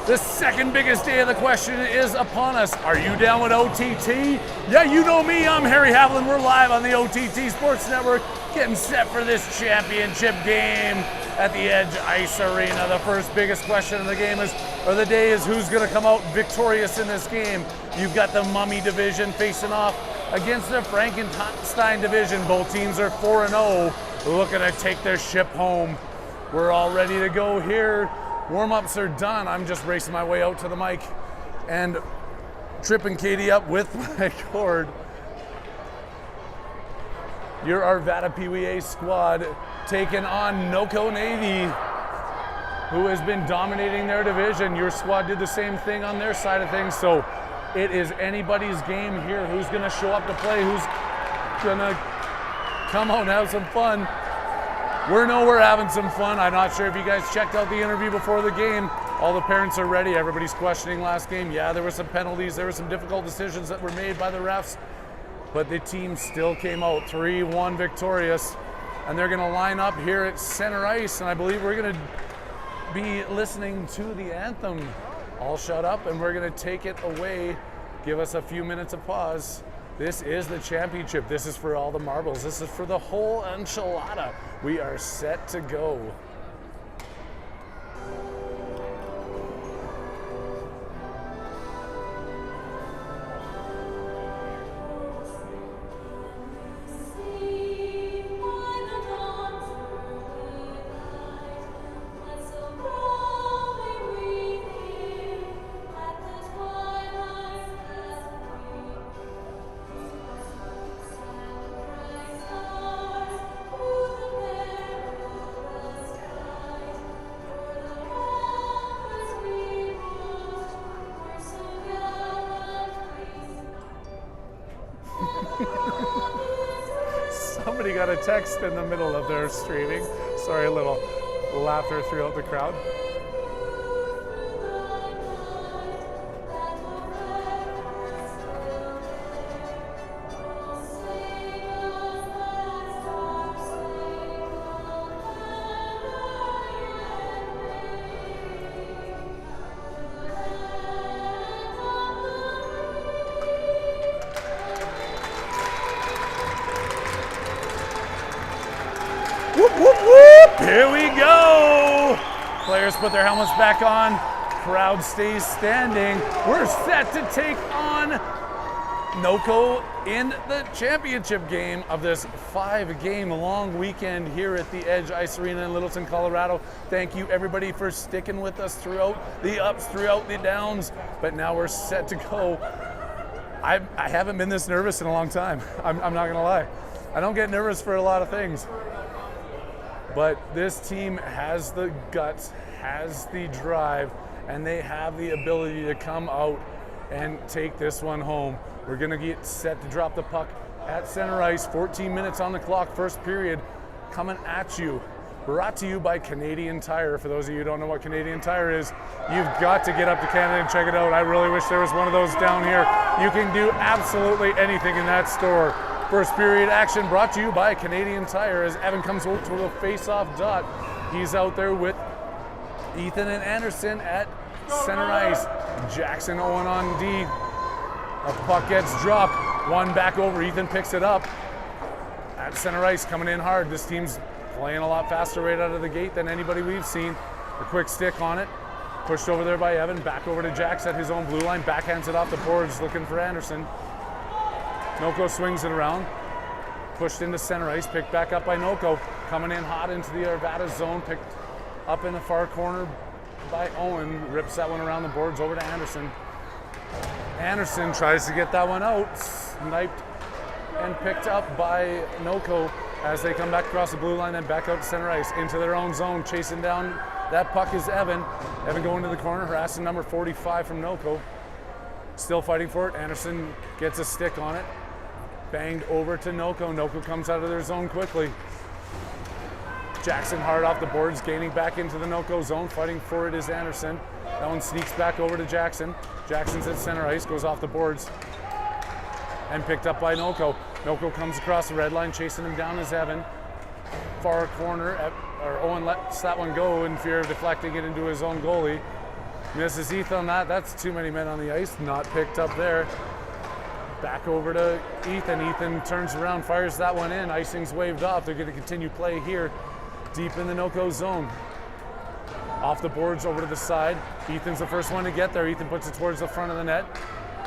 The second biggest day of the question is upon us. Are you down with OTT? Yeah, you know me, I'm Harry Havlin. We're live on the OTT Sports Network, getting set for this championship game at the Edge Ice Arena. The first biggest question of the game is, or the day is, who's gonna come out victorious in this game? You've got the Mummy division facing off against the Frankenstein division. Both teams are 4-0, looking to take their ship home. We're all ready to go here. Warm-ups are done. I'm just racing my way out to the mic and tripping Katie up with my cord. Your Arvada PeeWee A squad taking on NoCo Navy, who has been dominating their division. Your squad did the same thing on their side of things, so it is anybody's game here. Who's gonna show up to play? Who's gonna come out and have some fun? We're having some fun. I'm not sure if you guys checked out the interview before the game. All the parents are ready. Everybody's questioning last game. Yeah, there were some penalties. There were some difficult decisions that were made by the refs, but the team still came out 3-1 victorious. And they're gonna line up here at center ice, and I believe we're gonna be listening to the anthem. All shut up, and we're gonna take it away. Give us a few minutes of pause. This is the championship. This is for all the marbles. This is for the whole enchilada. We are set to go. Somebody got a text in the middle of their streaming. Sorry, a little laughter throughout the crowd. Whoop, whoop, whoop! Here we go! Players put their helmets back on. Crowd stays standing. We're set to take on NoCo in the championship game of this 5-game long weekend here at the Edge Ice Arena in Littleton, Colorado. Thank you everybody for sticking with us throughout the ups, throughout the downs. But now we're set to go. I haven't been this nervous in a long time. I'm not gonna lie. I don't get nervous for a lot of things. But this team has the guts, has the drive, and they have the ability to come out and take this one home. We're gonna get set to drop the puck at center ice. 14 minutes on the clock, first period coming at you. Brought to you by Canadian Tire. For those of you who don't know what Canadian Tire is, you've got to get up to Canada and check it out. I really wish there was one of those down here. You can do absolutely anything in that store. First period action brought to you by Canadian Tire as Evan comes over to the face-off dot. He's out there with Ethan and Anderson at center ice. Jackson Owen on D. A puck gets dropped. One back over. Ethan picks it up. At center ice, coming in hard. This team's playing a lot faster right out of the gate than anybody we've seen. A quick stick on it. Pushed over there by Evan. Back over to Jax at his own blue line. Backhands it off the boards, looking for Anderson. NoCo swings it around, pushed into center ice, picked back up by NoCo, coming in hot into the Arvada zone, picked up in the far corner by Owen, rips that one around the boards over to Anderson. Anderson tries to get that one out, sniped and picked up by NoCo as they come back across the blue line and back out to center ice into their own zone, chasing down that puck is Evan. Evan going to the corner, harassing number 45 from NoCo. Still fighting for it. Anderson gets a stick on it. Banged over to NoCo. NoCo comes out of their zone quickly. Jackson hard off the boards, gaining back into the NoCo zone. Fighting for it is Anderson. That one sneaks back over to Jackson. Jackson's at center ice, goes off the boards. And picked up by NoCo. NoCo comes across the red line, chasing him down is Evan. Far corner, or Owen lets that one go in fear of deflecting it into his own goalie. Misses Heath on that. That's too many men on the ice. Not picked up there. Back over to Ethan. Ethan turns around, fires that one in. Icing's waved off. They're going to continue play here deep in the NoCo zone. Off the boards over to the side. Ethan's the first one to get there. Ethan puts it towards the front of the net.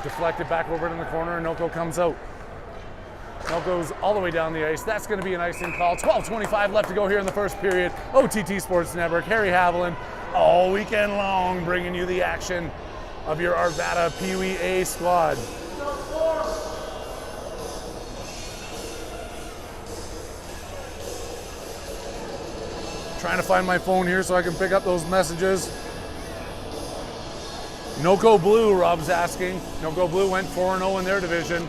Deflected back over to the corner, and NoCo comes out. NoCo's all the way down the ice. That's going to be an icing call. 12:25 left to go here in the first period. OTT Sports Network, Harry Haviland, all weekend long, bringing you the action of your Arvada PeeWee A squad. Trying to find my phone here so I can pick up those messages. NoCo Blue, Rob's asking. NoCo Blue went 4-0 in their division.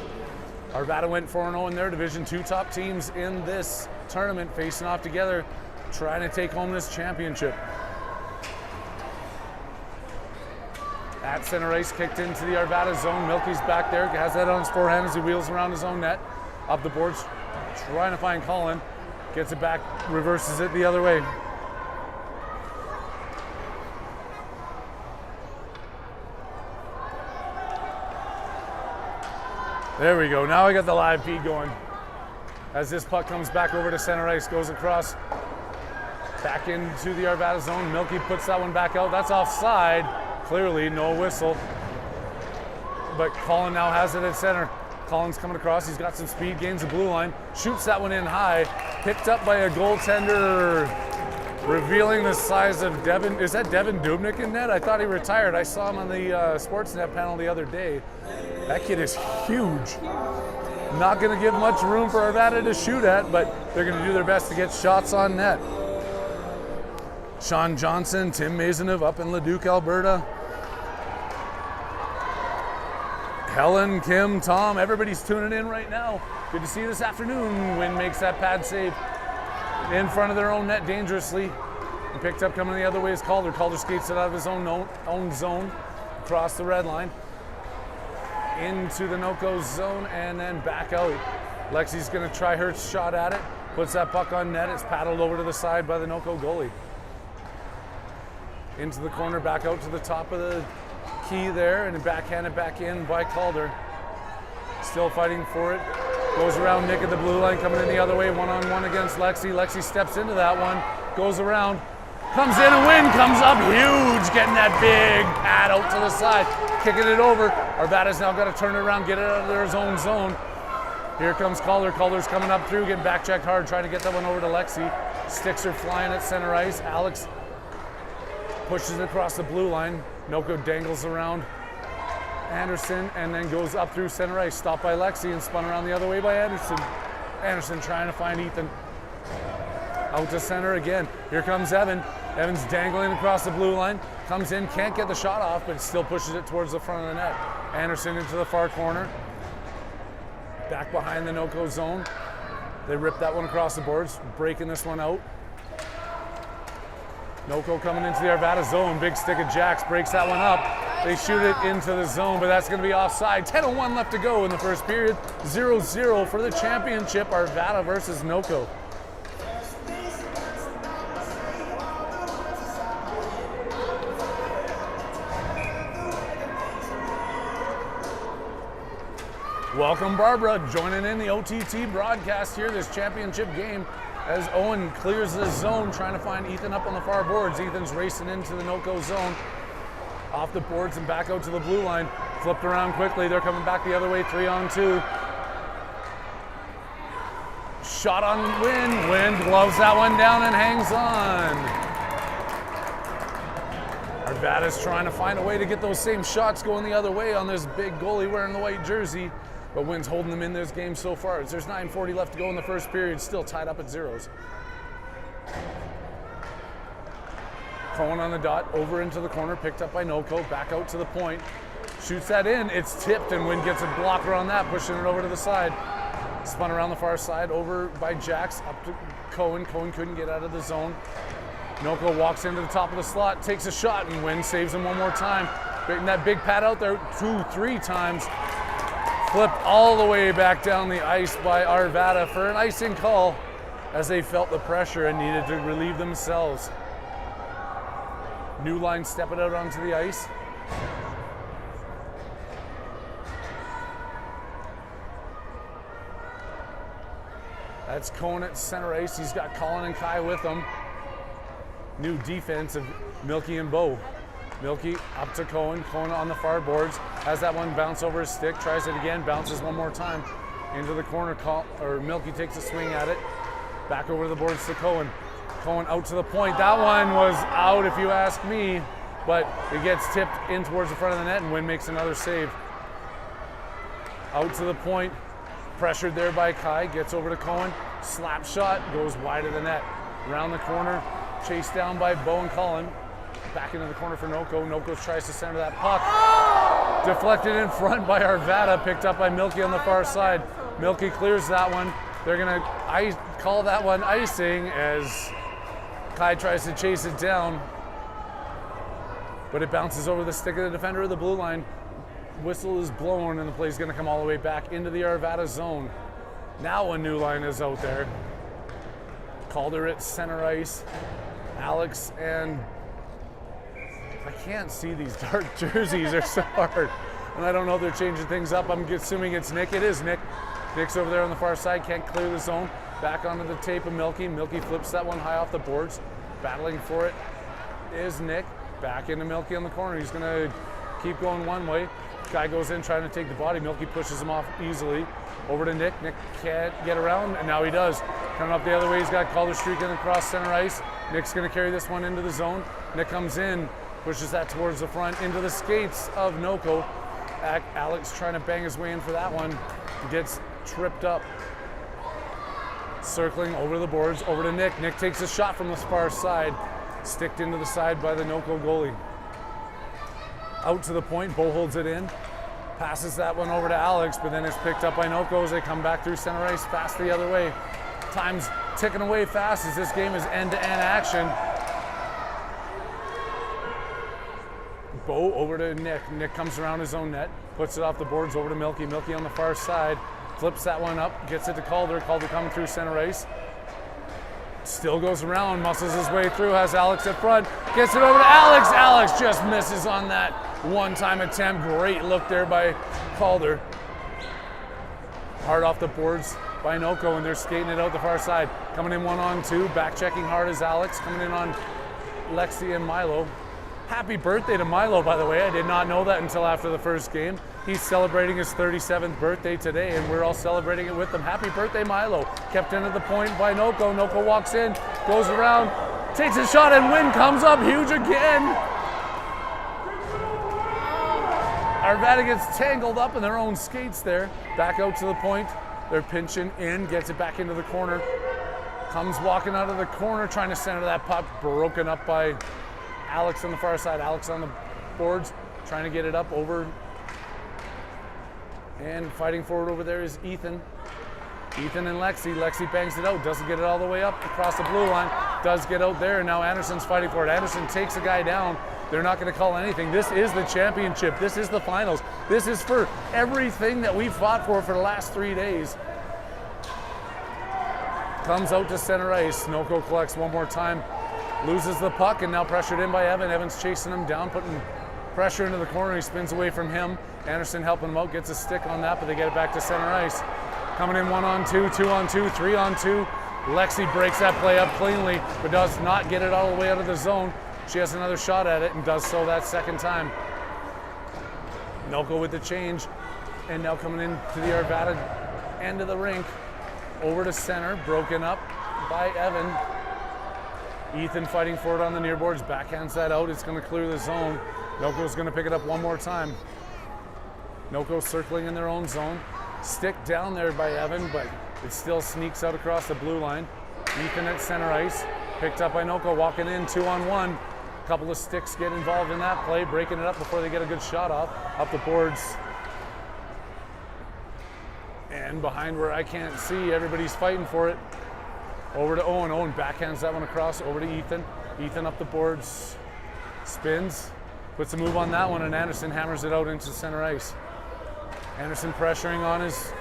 Arvada went 4-0 in their division. Two top teams in this tournament facing off together, trying to take home this championship. At center ice, kicked into the Arvada zone. Milky's back there, has that on his forehand as he wheels around his own net. Up the boards, trying to find Colin. Gets it back, reverses it the other way. There we go. Now I got the live feed going. As this puck comes back over to center ice, goes across, back into the Arvada zone. Milky puts that one back out. That's offside. Clearly, no whistle. But Colin now has it at center. Colin's coming across. He's got some speed, gains the blue line, shoots that one in high. Picked up by a goaltender, revealing the size of Devin. Is that Devin Dubnik in net? I thought he retired. I saw him on the Sportsnet panel the other day. That kid is huge. Not going to give much room for Arvada to shoot at, but they're going to do their best to get shots on net. Sean Johnson, Tim Maisonneuve up in Leduc, Alberta. Helen, Kim, Tom, everybody's tuning in right now. Good to see you this afternoon. Wynn makes that pad save in front of their own net dangerously. And picked up coming the other way is Calder. Calder skates it out of his own zone, across the red line, into the NoCo zone, and then back out. Lexi's gonna try her shot at it, puts that puck on net. It's paddled over to the side by the NoCo goalie. Into the corner, back out to the top of the key there, and backhanded back in by Calder. Still fighting for it. Goes around Nick at the blue line, coming in the other way, one-on-one against Lexi. Lexi steps into that one, goes around, comes in, and Wynn comes up huge, getting that big pad out to the side, kicking it over. Arvada's now got to turn it around, get it out of their own zone. Here comes Calder. Calder's coming up through, getting back checked hard, trying to get that one over to Lexi. Sticks are flying at center ice. Alex pushes it across the blue line. NoCo dangles around Anderson and then goes up through center ice. Stopped by Lexi and spun around the other way by Anderson. Anderson trying to find Ethan. Out to center again. Here comes Evan. Evan's dangling across the blue line. Comes in, can't get the shot off, but still pushes it towards the front of the net. Anderson into the far corner. Back behind the NoCo zone. They rip that one across the boards, breaking this one out. NoCo coming into the Arvada zone. Big stick of Jacks breaks that one up. They shoot it into the zone, but that's going to be offside. 10:01 left to go in the first period. 0-0 for the championship. Arvada versus NoCo. Welcome, Barbara, joining in the OTT broadcast here, this championship game, as Owen clears the zone, trying to find Ethan up on the far boards. Ethan's racing into the NoCo zone, off the boards and back out to the blue line. Flipped around quickly. They're coming back the other way, 3-on-2. Shot on Wynn. Wynn gloves that one down and hangs on. Arvada's trying to find a way to get those same shots going the other way on this big goalie wearing the white jersey. But Wynn's holding them in this game so far. There's 9:40 left to go in the first period, still tied up at zeros. Cohen on the dot, over into the corner, picked up by NoCo, back out to the point. Shoots that in, it's tipped, and Wynn gets a blocker on that, pushing it over to the side. Spun around the far side, over by Jax, up to Cohen. Cohen couldn't get out of the zone. NoCo walks into the top of the slot, takes a shot, and Wynn saves him one more time. Getting that big pad out there 2-3 times. Flipped all the way back down the ice by Arvada for an icing call as they felt the pressure and needed to relieve themselves. New line stepping out onto the ice. That's Cohen at center ice. He's got Colin and Kai with him. New defense of Milky and Bo. Milky up to Cohen. Cohen on the far boards. Has that one bounce over his stick. Tries it again. Bounces one more time. Into the corner. Milky takes a swing at it. Back over the boards to Cohen. Cohen out to the point. That one was out if you ask me. But it gets tipped in towards the front of the net and Wynn makes another save. Out to the point. Pressured there by Kai. Gets over to Cohen. Slap shot. Goes wide of the net. Around the corner. Chased down by Bo and Colin. Back into the corner for NoCo. NoCo tries to center that puck. Deflected in front by Arvada. Picked up by Milky on the far side. Milky clears that one. They're going to call that one icing as Kai tries to chase it down. But it bounces over the stick of the defender of the blue line. Whistle is blown and the play is going to come all the way back into the Arvada zone. Now a new line is out there. Calder at center ice. Alex and I can't see these dark jerseys, they're so hard. And I don't know if they're changing things up. I'm assuming it's Nick. It is Nick. Nick's over there on the far side, can't clear the zone. Back onto the tape of Milky. Milky flips that one high off the boards. Battling for it is Nick. Back into Milky on the corner. He's gonna keep going one way. Guy goes in trying to take the body. Milky pushes him off easily. Over to Nick. Nick can't get around, and now he does. Coming up the other way, he's got Calder streaking across center ice. Nick's gonna carry this one into the zone. Nick comes in, pushes that towards the front, into the skates of NoCo. Alex trying to bang his way in for that one. Gets tripped up. Circling over the boards, over to Nick. Nick takes a shot from the far side. Sticked into the side by the NoCo goalie. Out to the point, Bo holds it in. Passes that one over to Alex, but then it's picked up by NoCo as they come back through center ice, fast the other way. Time's ticking away fast as this game is end-to-end action. Bo over to Nick. Nick comes around his own net, puts it off the boards over to Milky. Milky on the far side, flips that one up, gets it to Calder. Calder coming through center ice. Still goes around, muscles his way through, has Alex at front, gets it over to Alex. Alex just misses on that one-time attempt. Great look there by Calder. Hard off the boards by NoCo, and they're skating it out the far side. Coming in 1-on-2, back checking hard is Alex. Coming in on Lexi and Milo. Happy birthday to Milo, by the way. I did not know that until after the first game. He's celebrating his 37th birthday today, and we're all celebrating it with him. Happy birthday, Milo. Kept into the point by NoCo. NoCo walks in, goes around, takes a shot, and Wynn comes up huge again. Arvada gets tangled up in their own skates there. Back out to the point. They're pinching in, gets it back into the corner. Comes walking out of the corner, trying to center that puck. Broken up by Alex on the far side. Alex on the boards, trying to get it up over. And fighting forward over there is Ethan. Ethan and Lexi. Lexi bangs it out, doesn't get it all the way up across the blue line. Does get out there, and now Anderson's fighting for it. Anderson takes a guy down. They're not going to call anything. This is the championship. This is the finals. This is for everything that we've fought for the last 3 days. Comes out to center ice. NoCo collects one more time. Loses the puck, and now pressured in by Evan. Evan's chasing him down, putting pressure into the corner. He spins away from him. Anderson helping him out, gets a stick on that, but they get it back to center ice. Coming in 1-on-2, 2-on-2, 3-on-2. Lexi breaks that play up cleanly, but does not get it all the way out of the zone. She has another shot at it and does so that second time. NoCo with the change, and now coming into the Arvada end of the rink. Over to center, broken up by Evan. Ethan fighting for it on the near boards, backhands that out. It's going to clear the zone. NoCo's going to pick it up one more time. NoCo circling in their own zone. Stick down there by Evan, but it still sneaks out across the blue line. Ethan at center ice, picked up by NoCo, walking in 2-on-1. A couple of sticks get involved in that play, breaking it up before they get a good shot off. Up the boards. And behind where I can't see, everybody's fighting for it. Over to Owen. Owen backhands that one across, over to Ethan. Ethan up the boards, spins, puts a move on that one, and Anderson hammers it out into center ice. Anderson pressuring on his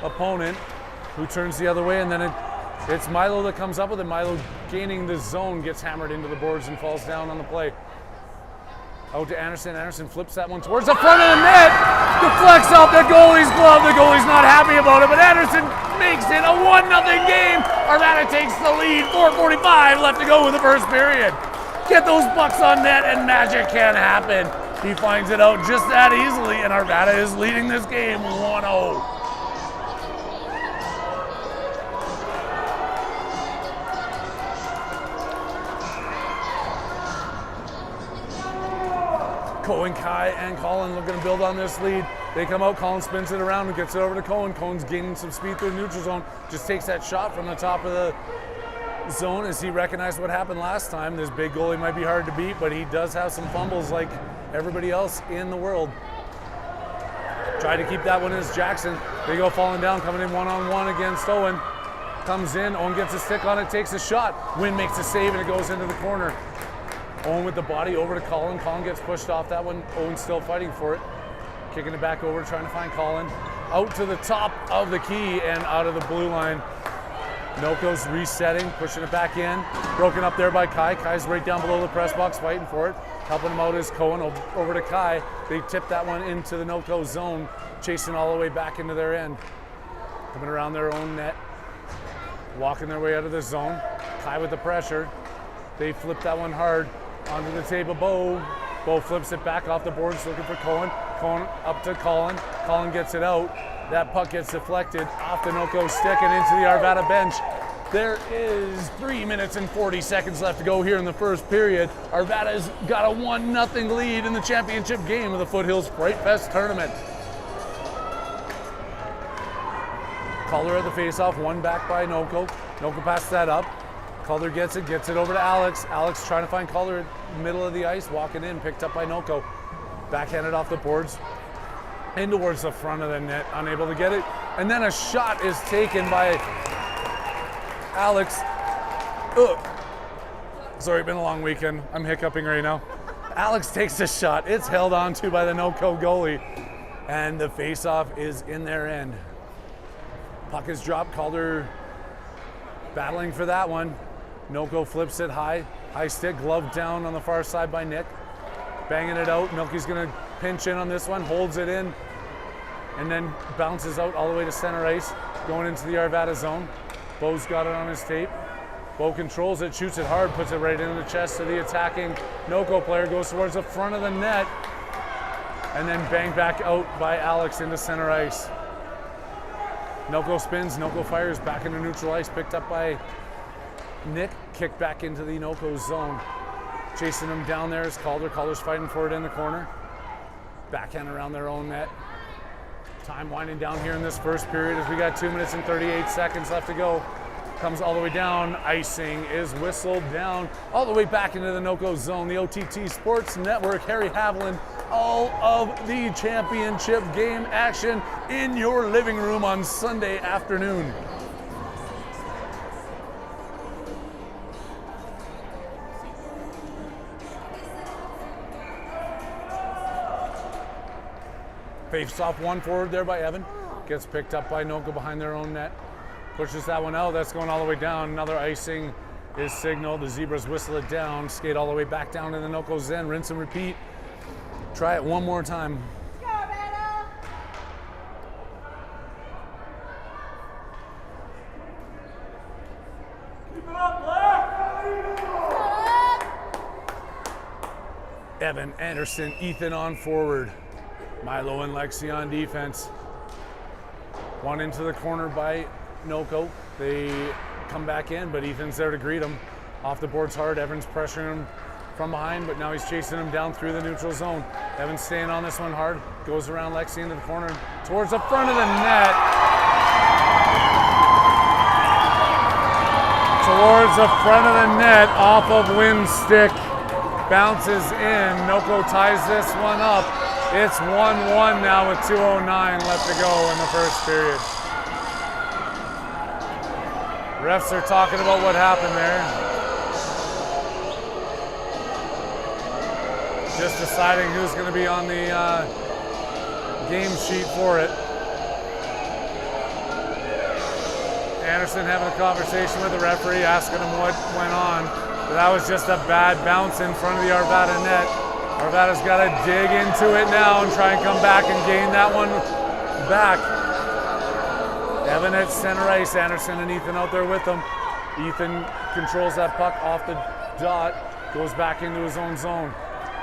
opponent, who turns the other way, and then it's Milo that comes up with it. Milo gaining the zone, gets hammered into the boards and falls down on the play. Out to Anderson. Anderson flips that one towards the front of the net. Deflects off the goalie's glove. The goalie's not happy about it, but Anderson makes it a 1-0 game. Arvada takes the lead. 4:45 left to go in the first period. Get those pucks on net and magic can happen. He finds it out just that easily, and Arvada is leading this game 1-0. Cohen, Kai, and Colin looking to build on this lead. They come out, Colin spins it around and gets it over to Cohen. Cohen's gaining some speed through the neutral zone. Just takes that shot from the top of the zone as he recognized what happened last time. This big goalie might be hard to beat, but he does have some fumbles like everybody else in the world. Tried to keep that one as Jackson. They go falling down, coming in one-on-one against Owen. Comes in, Owen gets a stick on it, takes a shot. Wynn makes a save and it goes into the corner. Owen with the body over to Colin. Colin gets pushed off that one. Owen's still fighting for it. Kicking it back over, trying to find Colin. Out to the top of the key and out of the blue line. NoCo's resetting, pushing it back in. Broken up there by Kai. Kai's right down below the press box fighting for it. Helping him out is Cohen over to Kai. They tip that one into the NoCo zone, chasing all the way back into their end. Coming around their own net. Walking their way out of the zone. Kai with the pressure. They flip that one hard onto the table. Bo flips it back off the boards looking for Cohen. Cohen up to Colin. Colin gets it out. That puck gets deflected off the NoCo stick and into the Arvada bench. There is 3 minutes and 40 seconds left to go here in the first period. Arvada's got a 1-0 lead in the championship game of the Foothills Frightfest tournament. Calder at the faceoff, one back by NoCo. NoCo passes that up. Calder gets it over to Alex. Alex trying to find Calder in the middle of the ice, walking in, picked up by NoCo. Backhanded off the boards. In towards the front of the net, unable to get it. And then a shot is taken by Alex. Ugh. Sorry, been a long weekend. I'm hiccuping right now. Alex takes a shot. It's held on to by the NoCo goalie. And the face-off is in their end. Puck is dropped. Calder battling for that one. NoCo flips it high. High stick, glove down on the far side by Nick. Banging it out. Milky's gonna pinch in on this one, holds it in, and then bounces out all the way to center ice, going into the Arvada zone. Bo's got it on his tape. Bo controls it, shoots it hard, puts it right into the chest of the attacking NoCo player, goes towards the front of the net, and then banged back out by Alex into center ice. NoCo spins, NoCo fires back into neutral ice, picked up by Nick, kicked back into the NoCo zone. Chasing him down there is Calder. Calder's fighting for it in the corner. Backhand around their own net. Time winding down here in this first period as we got 2 minutes and 38 seconds left to go. Comes all the way down. Icing is whistled down all the way back into the NoCo zone. The OTT Sports Network, Harry Haviland, all of the championship game action in your living room on Sunday afternoon. Faces off one forward there by Evan. Gets picked up by NoCo behind their own net. Pushes that one out. That's going all the way down. Another icing is signaled. The Zebras whistle it down. Skate all the way back down to the NoCo's end. Rinse and repeat. Try it one more time. Evan, Anderson, Ethan on forward. Milo and Lexi on defense. One into the corner by NoCo. They come back in, but Ethan's there to greet him. Off the boards hard. Evan's pressuring him from behind, but now he's chasing him down through the neutral zone. Evan's staying on this one hard. Goes around Lexi into the corner towards the front of the net. Towards the front of the net off of Wynn's stick. Bounces in. NoCo ties this one up. It's 1-1 now with 2:09 left to go in the first period. Refs are talking about what happened there. Just deciding who's going to be on the game sheet for it. Anderson having a conversation with the referee, asking him what went on. But that was just a bad bounce in front of the Arvada net. Arvada's got to dig into it now and try and come back and gain that one back. Evan at center ice, Anderson and Ethan out there with him. Ethan controls that puck off the dot, goes back into his own zone.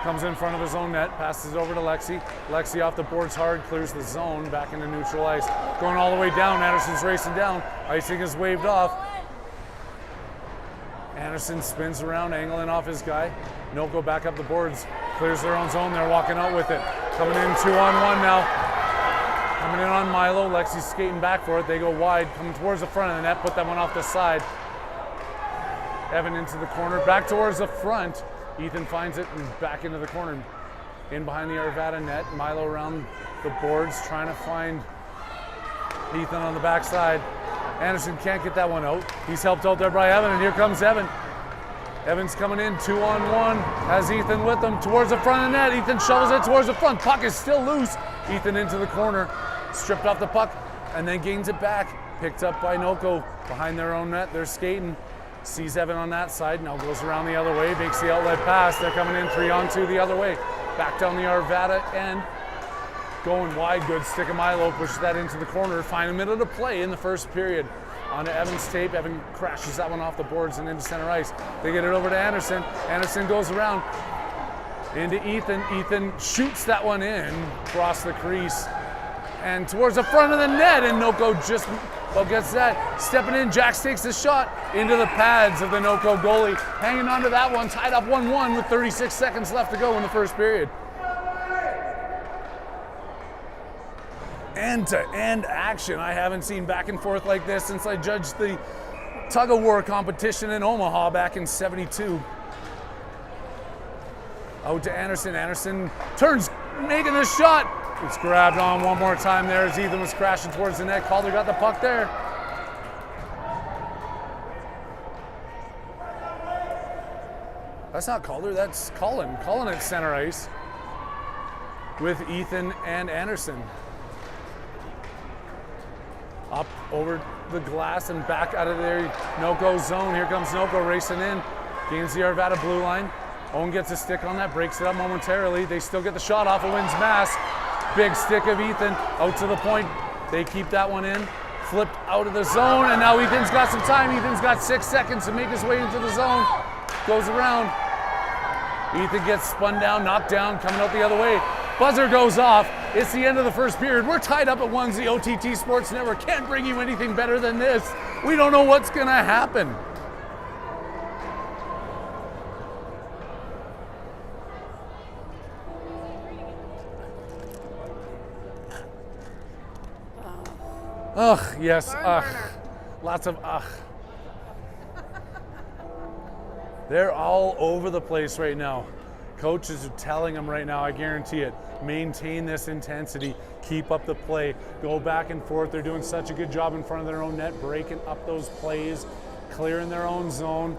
Comes in front of his own net, passes it over to Lexi. Lexi off the boards hard, clears the zone, back into neutral ice. Going all the way down, Anderson's racing down. Icing is waved off. Anderson spins around, angling off his guy. NoCo back up the boards, clears their own zone. They're walking out with it. Coming in 2-on-1 now. Coming in on Milo. Lexi's skating back for it. They go wide, coming towards the front of the net, put that one off the side. Evan into the corner, back towards the front. Ethan finds it and back into the corner. In behind the Arvada net. Milo around the boards, trying to find Ethan on the backside. Anderson can't get that one out. He's helped out there by Evan, and here comes Evan. Evan's coming in 2-on-1, has Ethan with him towards the front of the net. Ethan shovels it towards the front. Puck is still loose. Ethan into the corner, stripped off the puck, and then gains it back. Picked up by NoCo behind their own net. They're skating. Sees Evan on that side, now goes around the other way, makes the outlet pass. They're coming in 3-on-2 the other way. Back down the Arvada end. Going wide, good stick of Milo, pushes that into the corner. Find a minute to play in the first period. Onto Evan's tape, Evan crashes that one off the boards and into center ice. They get it over to Anderson. Anderson goes around into Ethan. Ethan shoots that one in, across the crease and towards the front of the net, and NoCo just gets that. Stepping in, Jax takes the shot into the pads of the NoCo goalie. Hanging on to that one, tied up 1-1 with 36 seconds left to go in the first period. End-to-end action. I haven't seen back and forth like this since I judged the tug-of-war competition in Omaha back in '72. Out to Anderson. Anderson turns, making the shot. It's grabbed on one more time there as Ethan was crashing towards the net. Calder got the puck there. That's not Calder, that's Cullen. Cullen at center ice with Ethan and Anderson. Up over the glass and back out of their NoCo zone. Here comes NoCo racing in. Gains the Arvada blue line. Owen gets a stick on that, breaks it up momentarily. They still get the shot off of Wynn's mask. Big stick of Ethan out to the point. They keep that one in. Flipped out of the zone, and now Ethan's got some time. Ethan's got 6 seconds to make his way into the zone. Goes around. Ethan gets spun down, knocked down, coming out the other way. Buzzer goes off. It's the end of the first period. We're tied up at 1. The OTT Sports Network can't bring you anything better than this. We don't know what's going to happen. Ugh, yes, ugh. Lots of ugh. They're all over the place right now. Coaches are telling them right now, I guarantee it, maintain this intensity, keep up the play, go back and forth. They're doing such a good job in front of their own net, breaking up those plays, clearing their own zone.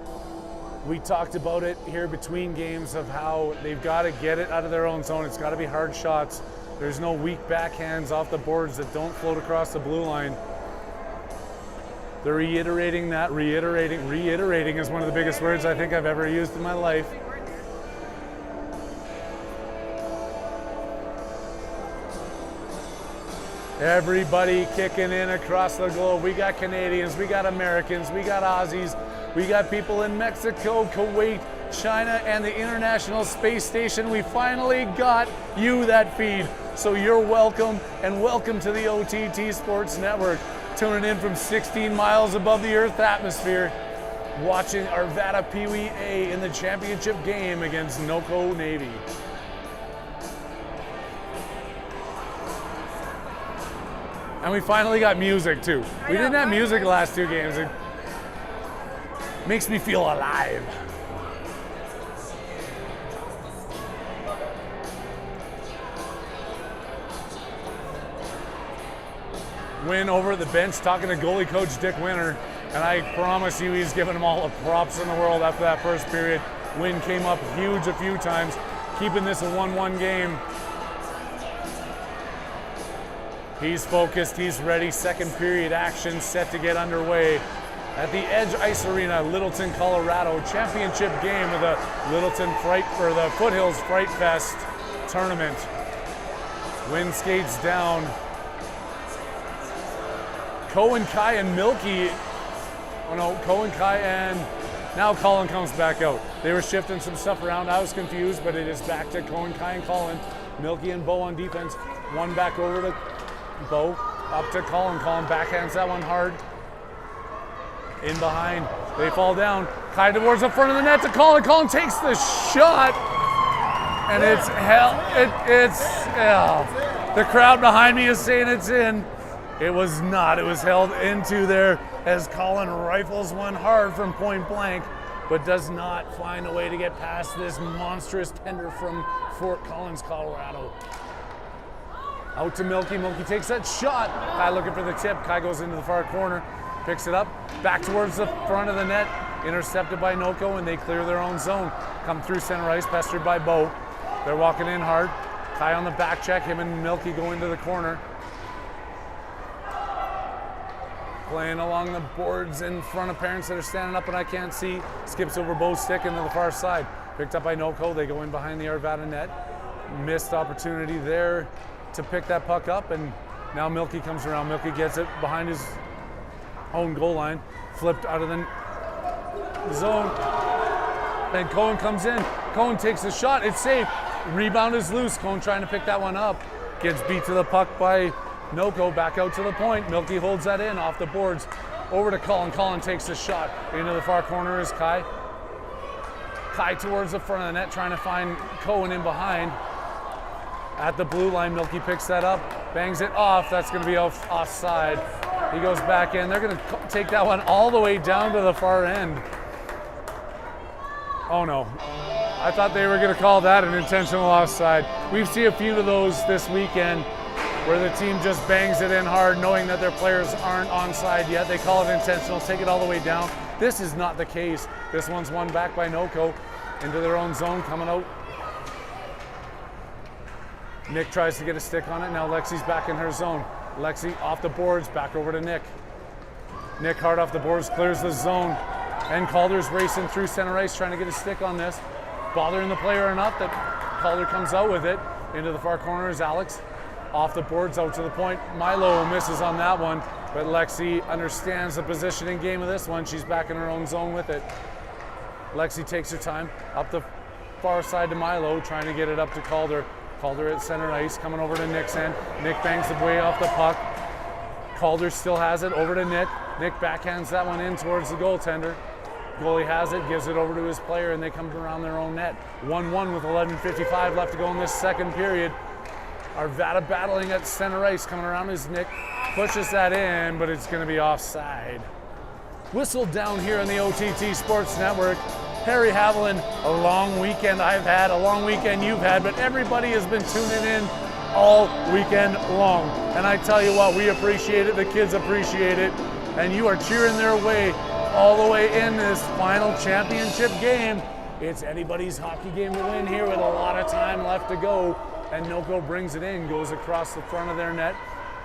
We talked about it here between games of how they've got to get it out of their own zone. It's got to be hard shots. There's no weak backhands off the boards that don't float across the blue line. They're reiterating that, reiterating is one of the biggest words I think I've ever used in my life. Everybody kicking in across the globe. We got Canadians, we got Americans, we got Aussies, we got people in Mexico, Kuwait, China, and the International Space Station. We finally got you that feed. So you're welcome, and welcome to the OTT Sports Network. Tuning in from 16 miles above the Earth atmosphere, watching Arvada PeeWee A in the championship game against NoCo Navy. And we finally got music too. We didn't have music the last 2 games. It makes me feel alive. Wynn over at the bench talking to goalie coach Dick Winter, and I promise you he's giving them all the props in the world after that first period. Wynn came up huge a few times, keeping this a 1-1 game. He's focused, he's ready. Second period action set to get underway. at the Edge Ice Arena, Littleton, Colorado, championship game of the the Foothills Frightfest tournament. Wind skates down. Cohen, Kai, and Milky. Oh no, Cohen, Kai, and now Colin comes back out. They were shifting some stuff around. I was confused, but it is back to Cohen, Kai, and Colin. Milky and Bo on defense. One back over to Bo. Up to Colin. Colin backhands that one hard. In behind. They fall down. Kai towards the front of the net to Colin. Colin takes the shot. And it's hell. The crowd behind me is saying it's in. It was not. It was held into there as Colin rifles one hard from point blank, but does not find a way to get past this monstrous tender from Fort Collins, Colorado. Out to Milky. Milky takes that shot. Kai looking for the tip. Kai goes into the far corner, picks it up, back towards the front of the net, intercepted by NoCo, and they clear their own zone. Come through center ice, pestered by Bo. They're walking in hard. Kai on the back check. Him and Milky go into the corner. Playing along the boards in front of parents that are standing up and I can't see. Skips over Bo's stick into the far side. Picked up by NoCo. They go in behind the Arvada net. Missed opportunity there to pick that puck up, and now Milky comes around. Milky gets it behind his own goal line. Flipped out of the zone. And Cohen comes in. Cohen takes the shot. It's safe. Rebound is loose. Cohen trying to pick that one up. Gets beat to the puck by NoCo. Back out to the point. Milky holds that in off the boards. Over to Colin. Colin takes the shot. Into the far corner is Kai. Kai towards the front of the net, trying to find Cohen in behind. At the blue line, Milky picks that up. Bangs it off. That's going to be offside. He goes back in. They're going to take that one all the way down to the far end. Oh no. I thought they were going to call that an intentional offside. We've seen a few of those this weekend where the team just bangs it in hard knowing that their players aren't onside yet. They call it intentional, take it all the way down. This is not the case. This one's won back by NoCo into their own zone, coming out. Nick tries to get a stick on it. Now Lexi's back in her zone. Lexi off the boards, back over to Nick. Nick hard off the boards, clears the zone. And Calder's racing through center ice trying to get a stick on this. Bothering the player enough that Calder comes out with it. Into the far corner is Alex. Off the boards, out to the point. Milo misses on that one, but Lexi understands the positioning game of this one. She's back in her own zone with it. Lexi takes her time. Up the far side to Milo, trying to get it up to Calder. Calder at center ice, coming over to Nick's end. Nick bangs the way off the puck. Calder still has it, over to Nick. Nick backhands that one in towards the goaltender. Goalie has it, gives it over to his player, and they come around their own net. 1-1 with 11:55 left to go in this second period. Arvada battling at center ice, coming around as Nick pushes that in, but it's going to be offside. Whistled down here on the OTT Sports Network. Harry Haviland, a long weekend I've had, a long weekend you've had, but everybody has been tuning in all weekend long. And I tell you what, we appreciate it, the kids appreciate it, and you are cheering their way all the way in this final championship game. It's anybody's hockey game to win here with a lot of time left to go. And NoCo brings it in, goes across the front of their net,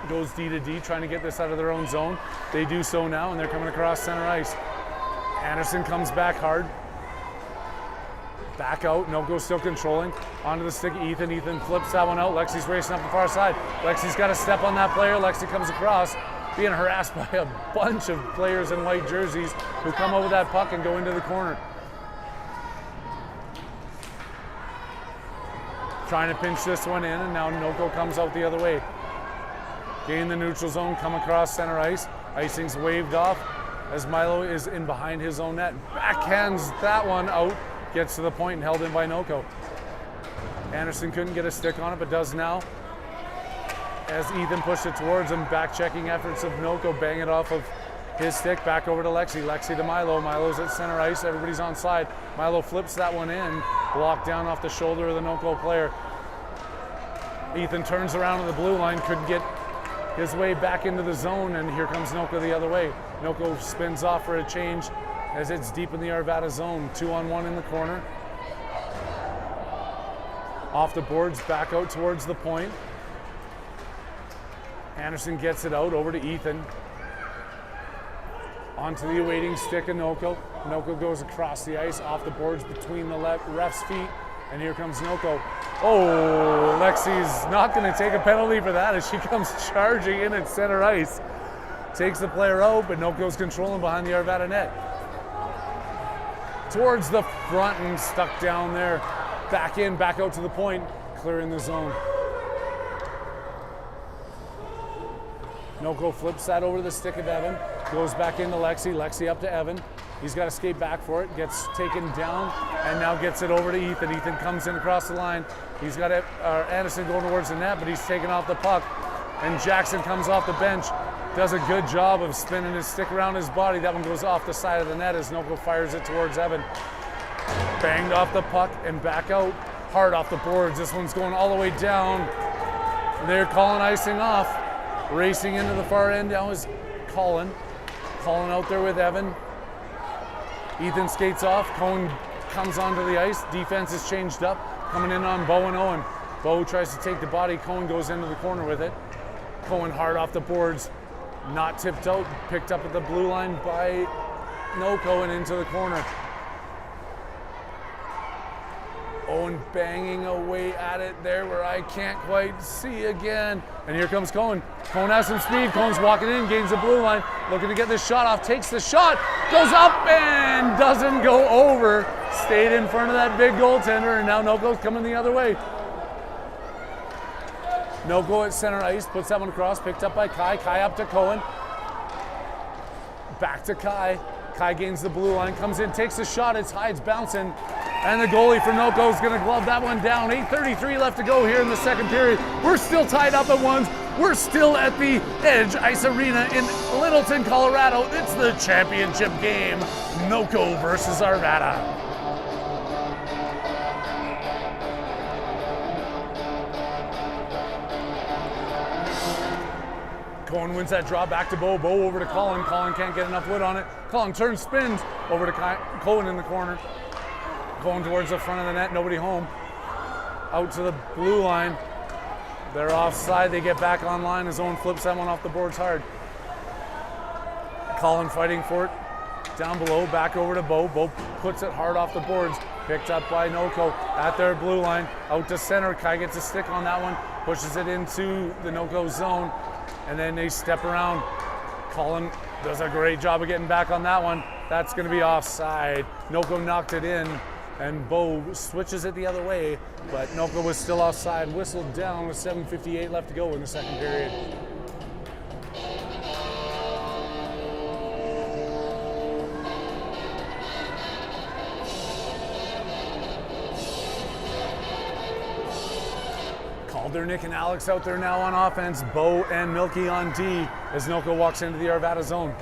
goes D to D, trying to get this out of their own zone. They do so now, and they're coming across center ice. Anderson comes back hard. Back out, NoCo still controlling. Onto the stick, Ethan. Ethan flips that one out. Lexi's racing up the far side. Lexi's got to step on that player. Lexi comes across, being harassed by a bunch of players in white jerseys who come over that puck and go into the corner. Trying to pinch this one in, and now NoCo comes out the other way. Gain the neutral zone, come across center ice. Icing's waved off as Milo is in behind his own net. Backhands that one out, gets to the point and held in by NoCo. Anderson couldn't get a stick on it, but does now. As Ethan pushed it towards him, back-checking efforts of NoCo, bang it off of his stick, back over to Lexi. Lexi to Milo. Milo's at center ice, everybody's on side. Milo flips that one in, blocked down off the shoulder of the NoCo player. Ethan turns around on the blue line, couldn't get his way back into the zone, and here comes NoCo the other way. NoCo spins off for a change as it's deep in the Arvada zone. 2-on-1 in the corner. Off the boards, back out towards the point. Anderson gets it out over to Ethan. onto the awaiting stick of NoCo. NoCo goes across the ice, off the boards, between the ref's feet, and here comes NoCo. Oh, Lexi's not going to take a penalty for that as she comes charging in at center ice. Takes the player out, but NoCo's controlling behind the Arvada net. Towards the front and stuck down there. Back in, back out to the point, clearing the zone. NoCo flips that over to the stick of Evan, goes back into Lexi, Lexi up to Evan. He's got to skate back for it, gets taken down, and now gets it over to Ethan. Ethan comes in across the line. He's got Anderson going towards the net, but he's taken off the puck. And Jackson comes off the bench, does a good job of spinning his stick around his body. That one goes off the side of the net as NoCo fires it towards Evan. Banged off the puck and back out, hard off the boards. This one's going all the way down. They're calling icing off. Racing into the far end now is Colin. Colin out there with Evan. Ethan skates off. Cohen comes onto the ice. Defense is changed up. Coming in on Bo and Owen. Bo tries to take the body. Cohen goes into the corner with it. Cohen hard off the boards. Not tipped out. Picked up at the blue line by NoCo and into the corner. Owen banging away at it there where I can't quite see again. And here comes Cohen. Cohen has some speed. Cohen's walking in, gains the blue line, looking to get this shot off, takes the shot, goes up and doesn't go over. Stayed in front of that big goaltender, and now NoCo's coming the other way. NoCo at center ice, puts that one across, picked up by Kai. Kai up to Cohen. Back to Kai. Kai gains the blue line, comes in, takes the shot, it's high, it's bouncing. And the goalie for NoCo is going to glove that one down. 8:33 left to go here in the second period. We're still tied up at ones. We're still at the Edge Ice Arena in Littleton, Colorado. It's the championship game. NoCo versus Arvada. Cohen wins that draw back to Bo. Bo over to Colin. Colin can't get enough wood on it. Colin turns, spins over to Cohen in the corner. Going towards the front of the net, nobody home. Out to the blue line. They're offside, they get back online. His own flips that one off the boards hard. Colin fighting for it. Down below, back over to Bo. Bo puts it hard off the boards. Picked up by NoCo at their blue line. Out to center, Kai gets a stick on that one. Pushes it into the NoCo zone. And then they step around. Colin does a great job of getting back on that one. That's gonna be offside. NoCo knocked it in. And Bo switches it the other way, but NoCo was still offside, whistled down with 7:58 left to go in the second period. Calder, Nick, and Alex out there now on offense. Bo and Milky on D as NoCo walks into the Arvada zone.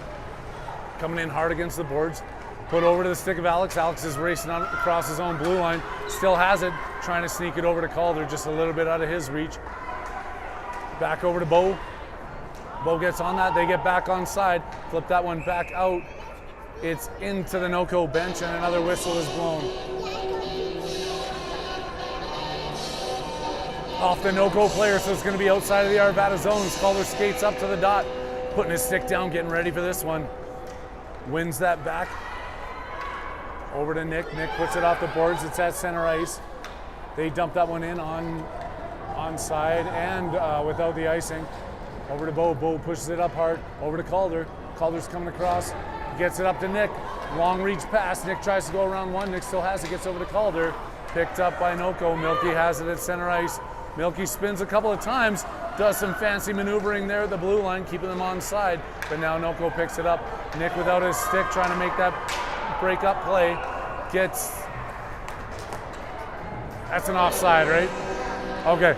Coming in hard against the boards. Put over to the stick of Alex. Alex is racing on across his own blue line. Still has it, trying to sneak it over to Calder, just a little bit out of his reach. Back over to Bo. Bo gets on that, they get back on side. Flip that one back out. It's into the NoCo bench and another whistle is blown. Off the NoCo player, so it's gonna be outside of the Arvada zone. Calder skates up to the dot, putting his stick down, getting ready for this one. Wins that back. Over to Nick. Nick puts it off the boards. It's at center ice. They dump that one in on side and without the icing. Over to Bo. Bo pushes it up hard. Over to Calder. Calder's coming across. Gets it up to Nick. Long reach pass. Nick tries to go around one. Nick still has it. Gets over to Calder. Picked up by NoCo. Milky has it at center ice. Milky spins a couple of times. Does some fancy maneuvering there at the blue line, keeping them on side. But now NoCo picks it up. Nick without his stick trying to make that break up play. That's an offside, right? Okay.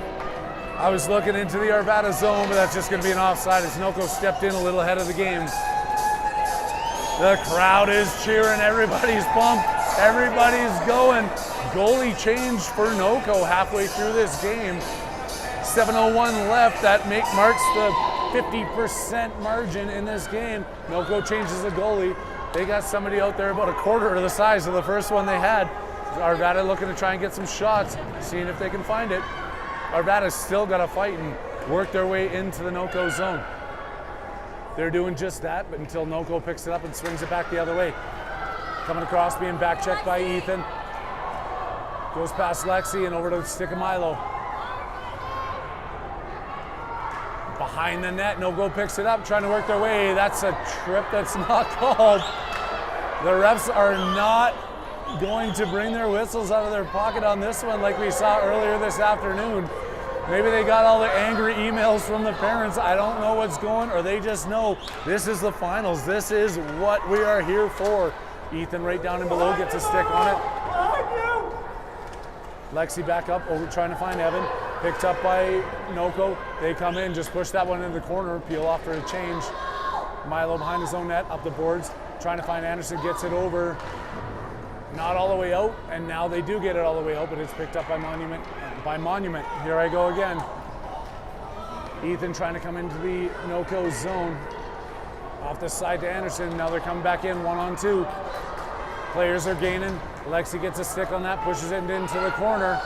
I was looking into the Arvada zone, but that's just going to be an offside as NoCo stepped in a little ahead of the game. The crowd is cheering. Everybody's pumped. Everybody's going. Goalie change for NoCo halfway through this game. 7:01 left. That marks the 50% margin in this game. NoCo changes the goalie. They got somebody out there about a quarter of the size of the first one they had. Arvada looking to try and get some shots, seeing if they can find it. Arvada's still got to fight and work their way into the NoCo zone. they're doing just that, but until NoCo picks it up and swings it back the other way. Coming across, being back checked by Ethan. Goes past Lexi and over to the stick of Milo. Behind the net, NoCo picks it up, trying to work their way. That's a trip that's not called. The refs are not going to bring their whistles out of their pocket on this one like we saw earlier this afternoon. Maybe they got all the angry emails from the parents. I don't know what's going, or they just know this is the finals. This is what we are here for. Ethan right down and below gets a stick on it. Lexi back up, over trying to find Evan. Picked up by NoCo. They come in, just push that one into the corner, peel off for a change. Milo behind his own net, up the boards, trying to find Anderson, gets it over. Not all the way out, and now they do get it all the way out, but it's picked up by Monument. Here I go again. Ethan trying to come into the NoCo zone. Off the side to Anderson. Now they're coming back in 1-on-2. Players are gaining. Lexi gets a stick on that, pushes it into the corner.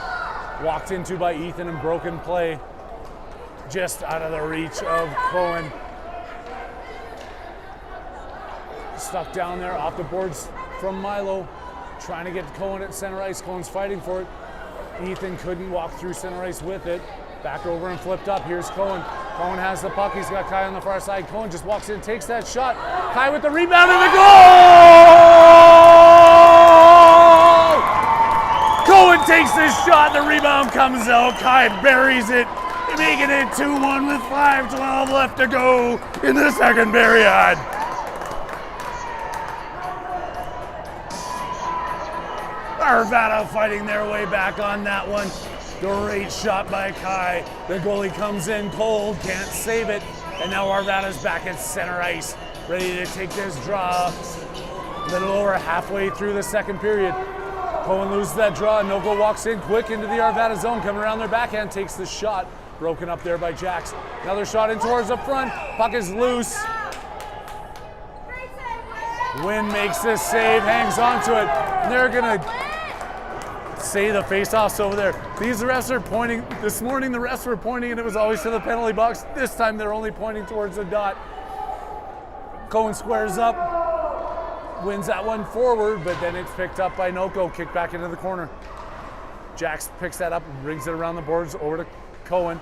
Walked into by Ethan and broken play. Just out of the reach of Cohen. Stuck down there off the boards from Milo. Trying to get Cohen at center ice. Cohen's fighting for it. Ethan couldn't walk through center ice with it. Back over and flipped up. Here's Cohen. Cohen has the puck. He's got Kai on the far side. Cohen just walks in, takes that shot. Kai with the rebound and the goal! Cohen takes this shot. The rebound comes out. Kai buries it, making it 2-1 with 5:12 left to go in the second period. Arvada fighting their way back on that one. Great shot by Kai. The goalie comes in cold, can't save it. And now Arvada's back at center ice, ready to take this draw. A little over halfway through the second period. Cohen loses that draw. NoCo walks in quick into the Arvada zone, coming around their backhand, takes the shot. Broken up there by Jax. Another shot in towards the front. Puck is loose. Wynn makes this save, hangs on to it. And they're gonna say the face-offs over there. These refs are pointing. This morning the refs were pointing and it was always to the penalty box. This time they're only pointing towards the dot. Cohen squares up, wins that one forward, but then it's picked up by NoCo, kicked back into the corner. Jax picks that up and brings it around the boards over to Cohen.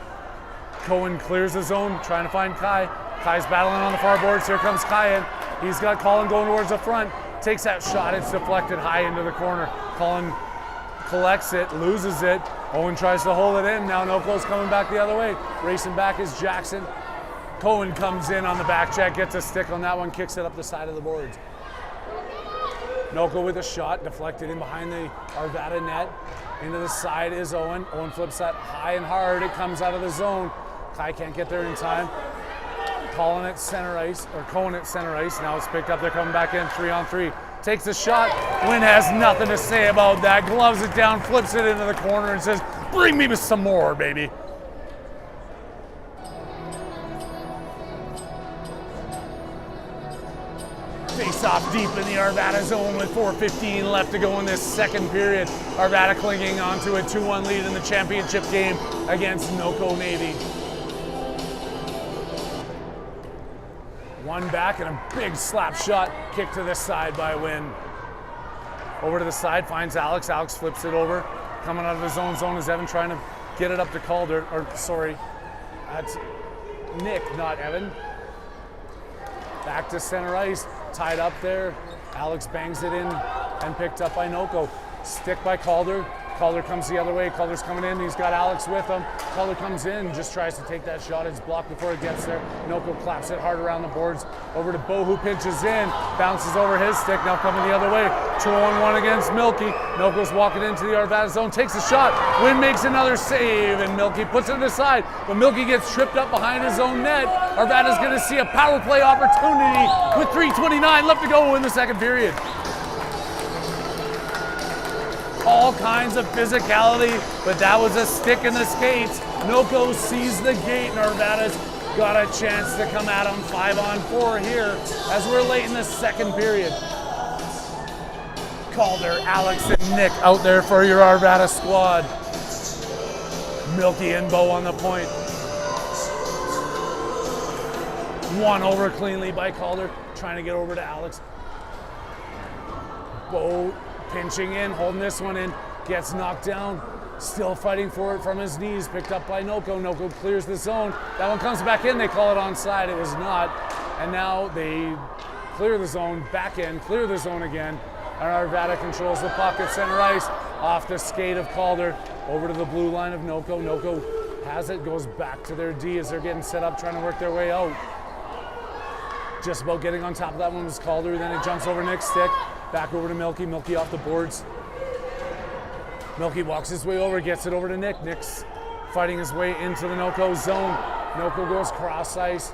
Cohen clears the zone, trying to find Kai. Kai's battling on the far boards. Here comes Kai in. He's got Colin going towards the front. Takes that shot. It's deflected high into the corner. Colin collects it, loses it. Owen tries to hold it in. Now NoCo's coming back the other way. Racing back is Jackson. Cohen comes in on the back check, gets a stick on that one, kicks it up the side of the boards. NoCo with a shot, deflected in behind the Arvada net. Into the side is Owen. Owen flips that high and hard. It comes out of the zone. Kai can't get there in time. Colin at center ice, or Cohen at center ice. Now it's picked up. They're coming back in 3-on-3. Takes a shot. Wynn has nothing to say about that. Gloves it down, flips it into the corner, and says, "Bring me some more, baby." Face off deep in the Arvada zone with 4:15 left to go in this second period. Arvada clinging onto a 2-1 lead in the championship game against NoCo Navy. One back and a big slap shot kick to the side by Wynn. Over to the side, finds Alex. Alex flips it over. Coming out of his own zone is Evan trying to get it up to Calder. Or sorry, that's Nick, not Evan. Back to center ice, tied up there. Alex bangs it in and picked up by NoCo. Stick by Calder. Calder comes the other way. Calder's coming in. He's got Alex with him. Calder comes in, just tries to take that shot. It's blocked before it gets there. NoCo claps it hard around the boards. Over to Bo, who pinches in. Bounces over his stick. Now coming the other way. 2-on-1 against Milky. NoCo's walking into the Arvada zone. Takes a shot. Wynn makes another save, and Milky puts it aside. But Milky gets tripped up behind his own net. Arvada's going to see a power play opportunity with 3:29 left to go in the second period. All kinds of physicality, but that was a stick in the skates. NoCo sees the gate, and Arvada's got a chance to come at him 5-on-4 here as we're late in the second period. Calder, Alex, and Nick out there for your Arvada squad. Milky and Bo on the point. Won over cleanly by Calder, trying to get over to Alex. Bo pinching in, holding this one in, gets knocked down. Still fighting for it from his knees, picked up by NoCo. NoCo clears the zone. That one comes back in, they call it onside. It was not. And now they clear the zone, back in, clear the zone again. And Arvada controls the puck at center ice, off the skate of Calder, over to the blue line of NoCo. NoCo has it, goes back to their D as they're getting set up, trying to work their way out. Just about getting on top of that one was Calder, then it jumps over Nick's stick, back over to Milky. Milky off the boards. Milky walks his way over, gets it over to Nick. Nick's fighting his way into the NoCo zone. NoCo goes cross ice.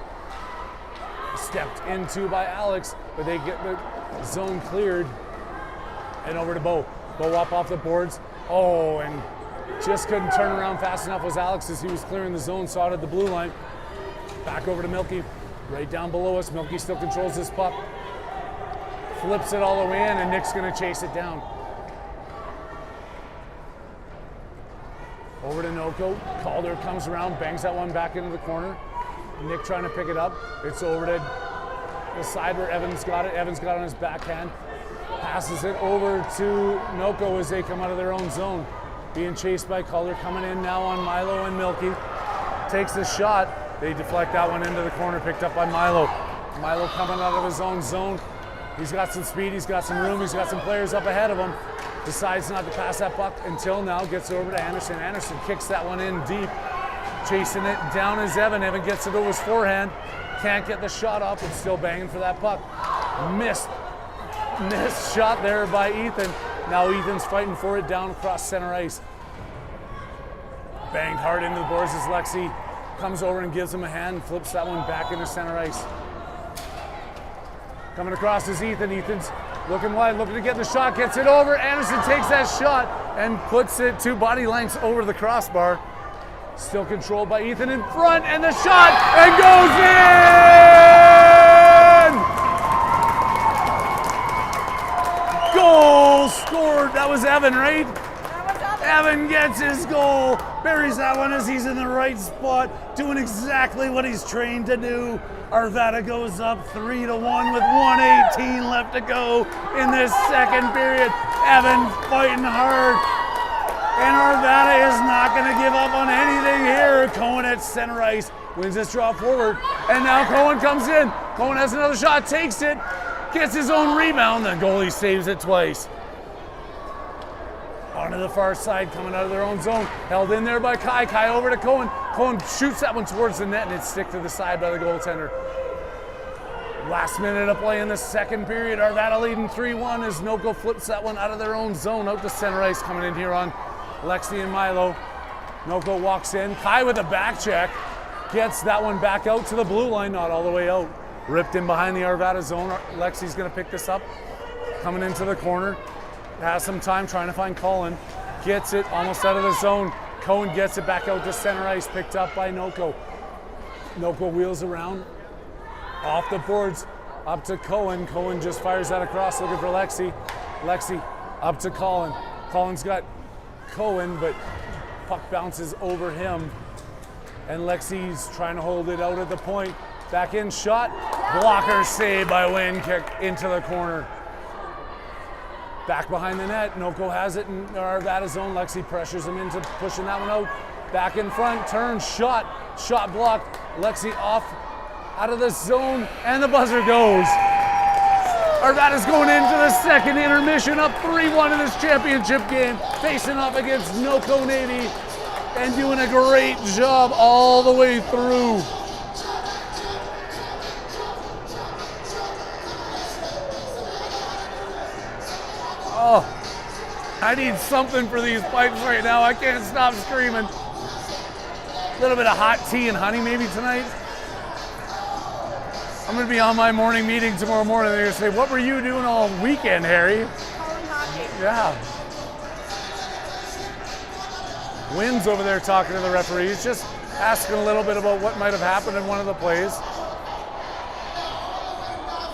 Stepped into by Alex, but they get the zone cleared. And over to Bo. Bo up off the boards. Oh, and just couldn't turn around fast enough was Alex as he was clearing the zone, saw it at the blue line. Back over to Milky, right down below us. Milky still controls this puck. Flips it all the way in, and Nick's gonna chase it down. Over to NoCo. Calder comes around, bangs that one back into the corner. Nick trying to pick it up. It's over to the side where Evans got it. Evans got it on his backhand. Passes it over to NoCo as they come out of their own zone. Being chased by Calder, coming in now on Milo and Milky. Takes the shot. They deflect that one into the corner, picked up by Milo. Milo coming out of his own zone. He's got some speed, he's got some room, he's got some players up ahead of him. Decides not to pass that puck until now, gets it over to Anderson. Anderson kicks that one in deep. Chasing it down is Evan. Evan gets it over his forehand. Can't get the shot off, but still banging for that puck. Missed shot there by Ethan. Now Ethan's fighting for it down across center ice. Banged hard into the boards as Lexi comes over and gives him a hand and flips that one back into center ice. Coming across is Ethan. Ethan's looking wide, looking to get the shot, gets it over. Anderson takes that shot and puts it 2 body lengths over the crossbar. Still controlled by Ethan in front, and the shot, and goes in! Goal scored. That was Evan, right? Evan gets his goal, buries that one as he's in the right spot, doing exactly what he's trained to do. Arvada goes up 3-1 with 1:18 left to go in this second period. Evan fighting hard. And Arvada is not going to give up on anything here. Cohen at center ice wins this draw forward. And now Cohen comes in. Cohen has another shot, takes it, gets his own rebound. The goalie saves it twice. Onto the far side, coming out of their own zone. Held in there by Kai. Kai over to Cohen. Cohen shoots that one towards the net, and it's stick to the side by the goaltender. Last minute of play in the second period. Arvada leading 3-1 as NoCo flips that one out of their own zone. Out to center ice, coming in here on Lexi and Milo. NoCo walks in. Kai with a back check. Gets that one back out to the blue line, not all the way out. Ripped in behind the Arvada zone. Lexi's going to pick this up. Coming into the corner. Has some time trying to find Colin. Gets it almost out of the zone. Cohen gets it back out to center ice, picked up by NoCo. NoCo wheels around. Off the boards, up to Cohen. Cohen just fires that across, looking for Lexi. Lexi up to Colin. Colin's got Cohen, but puck bounces over him. And Lexi's trying to hold it out at the point. Back in, shot. Blocker save by Wayne, kick into the corner. Back behind the net, NoCo has it in Arvada zone. Lexi pressures him into pushing that one out. Back in front, turn, shot blocked. Lexi off out of the zone, and the buzzer goes. Arvada's going into the second intermission, up 3-1 in this championship game, facing off against NoCo Navy, and doing a great job all the way through. Oh, I need something for these pipes right now. I can't stop screaming. A little bit of hot tea and honey maybe tonight. I'm going to be on my morning meeting tomorrow morning. They're going to say, what were you doing all weekend, Harry? Calling hockey. Yeah. Wynn's over there talking to the referees, just asking a little bit about what might have happened in one of the plays.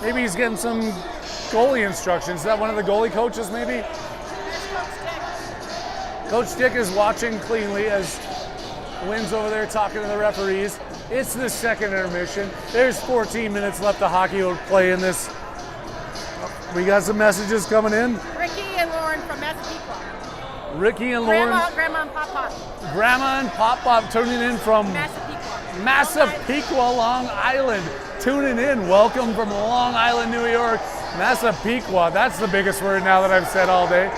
Maybe he's getting some goalie instructions. Is that one of the goalie coaches maybe? Coach Dick is watching cleanly as Wynn's over there talking to the referees. It's the second intermission. There's 14 minutes left of hockey play in this. We got some messages coming in. Ricky and Lauren from Massapequa. Ricky and Lauren. Grandma and Pop Pop. Grandma and Pop Pop tuning in from Massapequa, Long Island. Tuning in. Welcome from Long Island, New York. Massapequa. That's the biggest word now that I've said all day.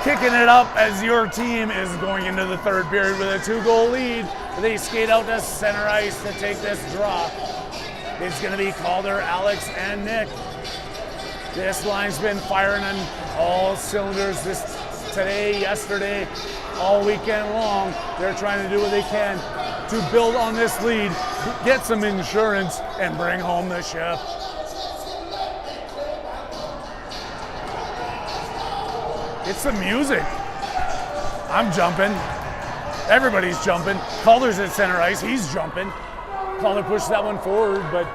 Kicking it up as your team is going into the third period with a 2-goal lead. They skate out to center ice to take this draw. It's going to be Calder, Alex, and Nick. This line's been firing on all cylinders today, yesterday, all weekend long. They're trying to do what they can to build on this lead, get some insurance, and bring home the ship. It's the music. I'm jumping. Everybody's jumping. Calder's at center ice. He's jumping. Calder pushed that one forward, but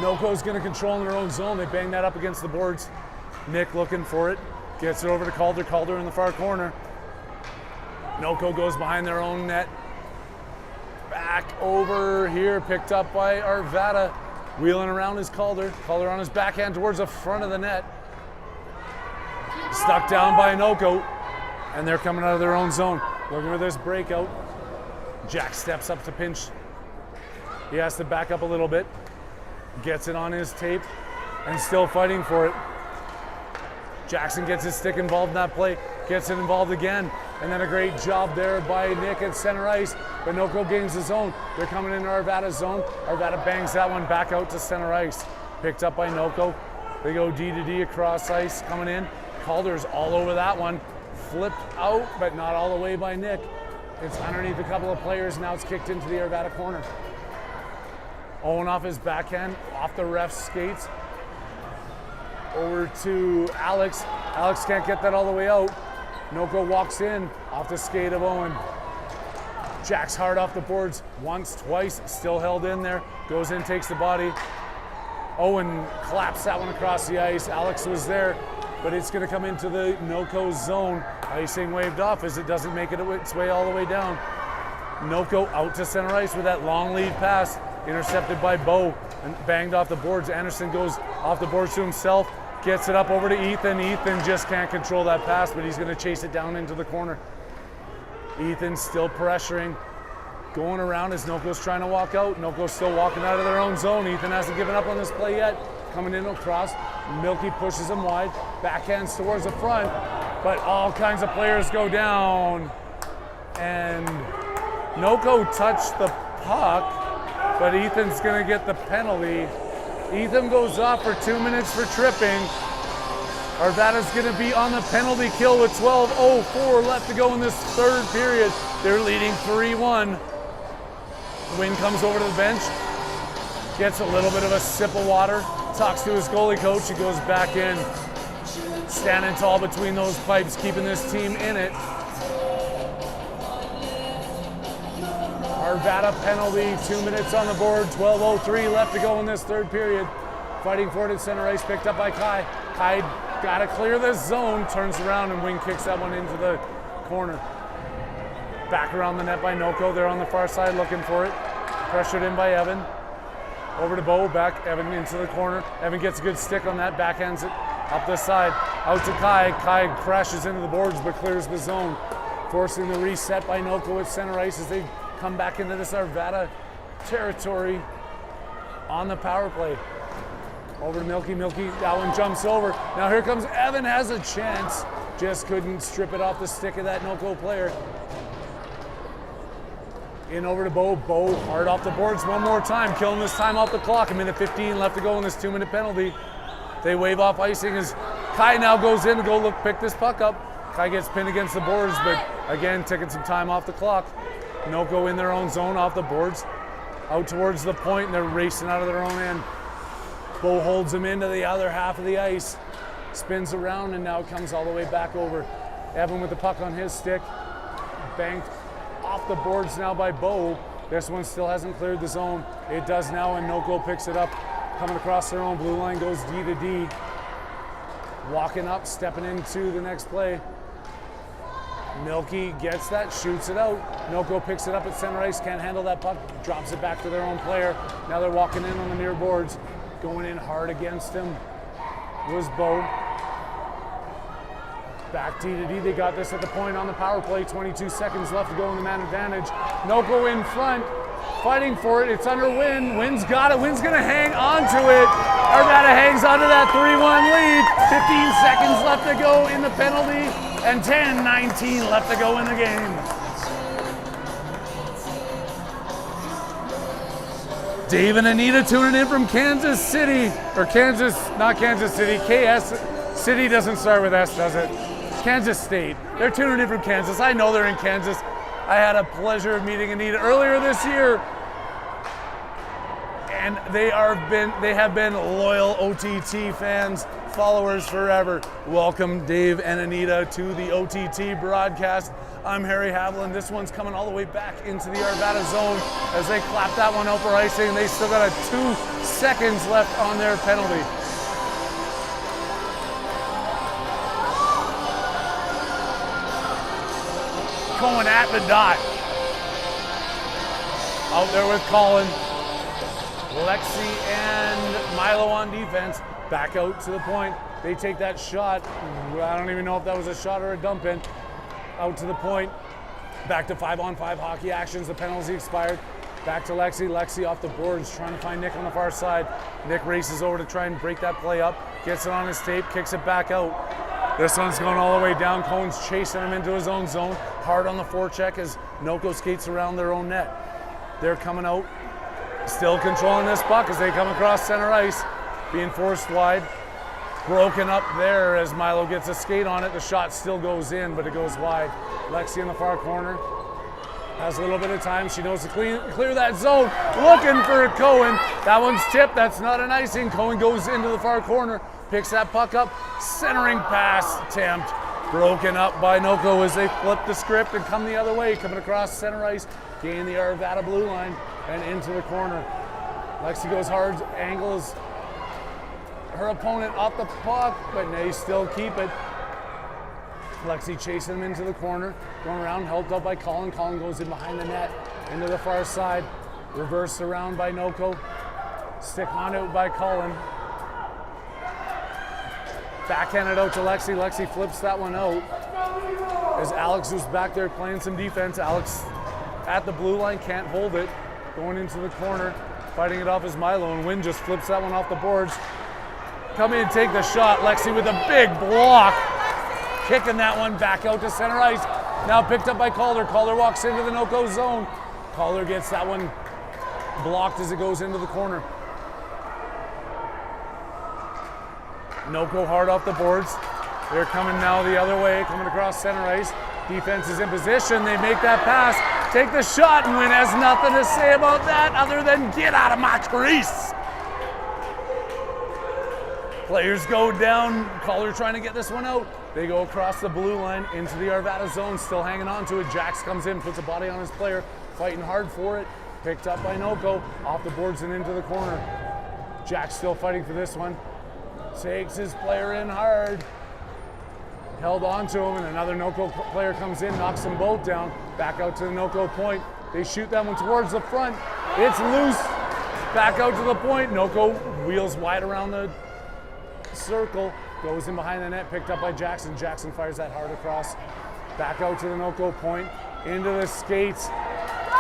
NoCo's going to control in their own zone. They bang that up against the boards. Nick looking for it. Gets it over to Calder. Calder in the far corner. NoCo goes behind their own net. Back over here. Picked up by Arvada. Wheeling around is Calder. Calder on his backhand towards the front of the net. Stuck down by NoCo, and they're coming out of their own zone. Looking for this breakout. Jack steps up to pinch. He has to back up a little bit. Gets it on his tape, and still fighting for it. Jackson gets his stick involved in that play, gets it involved again, and then a great job there by Nick at center ice, but NoCo gains the zone. They're coming into Arvada's zone. Arvada bangs that one back out to center ice. Picked up by NoCo. They go D to D across ice, coming in. Calder's all over that one. Flipped out, but not all the way by Nick. It's underneath a couple of players. Now it's kicked into the Arvada corner. Owen off his backhand, off the ref's skates. Over to Alex. Alex can't get that all the way out. NoCo walks in off the skate of Owen. Jack's hard off the boards once, twice, still held in there. Goes in, takes the body. Owen claps that one across the ice. Alex was there, but it's going to come into the NoCo zone. Icing waved off as it doesn't make it its way all the way down. NoCo out to center ice with that long lead pass, intercepted by Bo and banged off the boards. Anderson goes off the boards to himself, gets it up over to Ethan. Ethan just can't control that pass, but he's going to chase it down into the corner. Ethan still pressuring, going around as NoCo's trying to walk out. NoCo's still walking out of their own zone. Ethan hasn't given up on this play yet. Coming in across, Milky pushes him wide, backhands towards the front, but all kinds of players go down. And NoCo touched the puck, but Ethan's gonna get the penalty. Ethan goes off for 2 minutes for tripping. Arvada's gonna be on the penalty kill with 12:04 left to go in this third period. They're leading 3-1. Wynn comes over to the bench, gets a little bit of a sip of water, talks to his goalie coach. He goes back in, standing tall between those pipes, keeping this team in it. Arvada penalty, 2 minutes on the board, 12:03 left to go in this third period. Fighting for it at center ice, picked up by Kai. Kai gotta clear this zone, turns around and Wing kicks that one into the corner. Back around the net by NoCo, they're on the far side looking for it. Pressured in by Evan. Over to Bo, back Evan into the corner. Evan gets a good stick on that, backhands it up the side. Out to Kai. Kai crashes into the boards but clears the zone. Forcing the reset by NoCo at center ice as they come back into this Arvada territory on the power play. Over to Milky. Milky, that one jumps over. Now here comes Evan, has a chance. Just couldn't strip it off the stick of that NoCo player. In over to Bo. Bo hard off the boards one more time, killing this time off the clock. 1:15 left to go in this 2-minute penalty. They wave off icing as Kai now goes in to go pick this puck up. Kai gets pinned against the boards, but again, taking some time off the clock. NoCo in their own zone off the boards. Out towards the point, and they're racing out of their own end. Bo holds him into the other half of the ice. Spins around, and now comes all the way back over. Evan with the puck on his stick. Banked off the boards now by Bo. This one still hasn't cleared the zone. It does now, and NoCo picks it up. Coming across their own blue line, goes D to D. Walking up, stepping into the next play. Milky gets that, shoots it out. NoCo picks it up at center ice, can't handle that puck, drops it back to their own player. Now they're walking in on the near boards. Going in hard against him was Bo. Back D to D, they got this at the point on the power play. 22 seconds left to go in the man advantage. NoCo in front, fighting for it. It's under Wynn. Wynn's got it. Wynn's gonna hang on to it. Arvada hangs onto that 3-1 lead. 15 seconds left to go in the penalty, and 10-19 left to go in the game. Dave and Anita tuning in from Kansas City, not Kansas City, KS. City doesn't start with S, does it? Kansas State. They're tuning in from Kansas. I know they're in Kansas. I had a pleasure of meeting Anita earlier this year, and they have been loyal OTT fans, followers forever. Welcome, Dave and Anita, to the OTT broadcast. I'm Harry Haviland. This one's coming all the way back into the Arvada zone as they clap that one out for icing. They still got 2 seconds left on their penalty. Going at the dot. Out there with Colin. Lexi and Milo on defense. Back out to the point. They take that shot. I don't even know if that was a shot or a dump in. Out to the point. Back to 5-on-5 hockey actions. The penalty expired. Back to Lexi. Lexi off the boards, trying to find Nick on the far side. Nick races over to try and break that play up. Gets it on his tape, kicks it back out. This one's going all the way down. Cohen's chasing him into his own zone. Hard on the forecheck as NoCo skates around their own net. They're coming out, still controlling this puck as they come across center ice, being forced wide. Broken up there as Milo gets a skate on it. The shot still goes in, but it goes wide. Lexi in the far corner has a little bit of time. She knows to clear that zone. Looking for Cohen. That one's tipped. That's not an icing. Cohen goes into the far corner, picks that puck up. Centering pass attempt. Broken up by NoCo as they flip the script and come the other way. Coming across center ice, gain the Arvada blue line and into the corner. Lexi goes hard, angles her opponent off the puck, but they still keep it. Lexi chasing him into the corner, going around, helped out by Colin. Colin goes in behind the net, into the far side, reversed around by NoCo. Stick on it by Colin. Backhanded out to Lexi. Lexi flips that one out. As Alex was back there playing some defense. Alex at the blue line, can't hold it. Going into the corner, fighting it off as Milo, and Wynn just flips that one off the boards. Come in and take the shot. Lexi with a big block. Kicking that one back out to center ice. Now picked up by Calder. Calder walks into the NoCo zone. Calder gets that one blocked as it goes into the corner. NoCo hard off the boards. They're coming now the other way, coming across center ice. Defense is in position. They make that pass, take the shot, and Wynn has nothing to say about that other than get out of my crease. Players go down. Calder trying to get this one out. They go across the blue line into the Arvada zone, still hanging on to it. Jax comes in, puts a body on his player, fighting hard for it. Picked up by NoCo, off the boards and into the corner. Jax still fighting for this one. Takes his player in hard. Held on to him, and another NoCo player comes in, knocks them both down. Back out to the NoCo point. They shoot that one towards the front. It's loose. Back out to the point. NoCo wheels wide around the circle. Goes in behind the net, picked up by Jackson. Jackson fires that hard across. Back out to the NoCo point. Into the skates.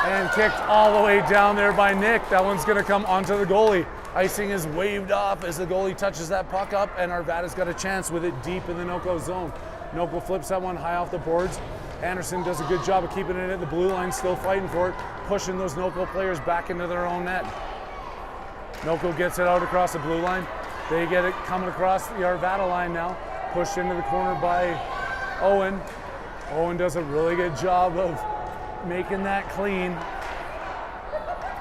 And kicked all the way down there by Nick. That one's going to come onto the goalie. Icing is waved off as the goalie touches that puck up, and Arvada's got a chance with it deep in the NoCo zone. NoCo flips that one high off the boards. Anderson does a good job of keeping it at the blue line, still fighting for it, pushing those NoCo players back into their own net. NoCo gets it out across the blue line. They get it coming across the Arvada line now, pushed into the corner by Owen. Owen does a really good job of making that clean.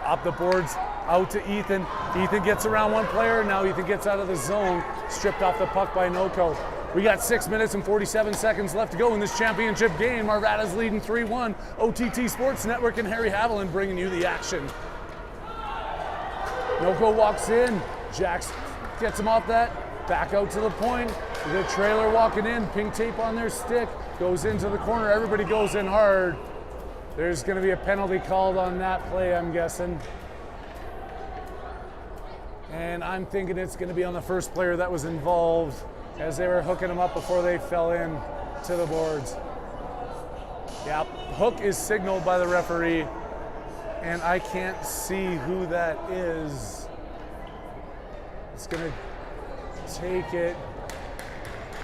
Up the boards, out to Ethan. Ethan gets around one player. Now Ethan gets out of the zone, stripped off the puck by NoCo. We got 6 minutes and 47 seconds left to go in this championship game. Arvada's leading 3-1. OTT Sports Network and Harry Haviland bringing you the action. NoCo walks in. Jax gets him off that. Back out to the point. The trailer walking in, pink tape on their stick, goes into the corner. Everybody goes in hard. There's going to be a penalty called on that play, I'm guessing. And I'm thinking it's going to be on the first player that was involved as they were hooking him up before they fell in to the boards. Yeah, hook is signaled by the referee, and I can't see who that is. It's going to take it.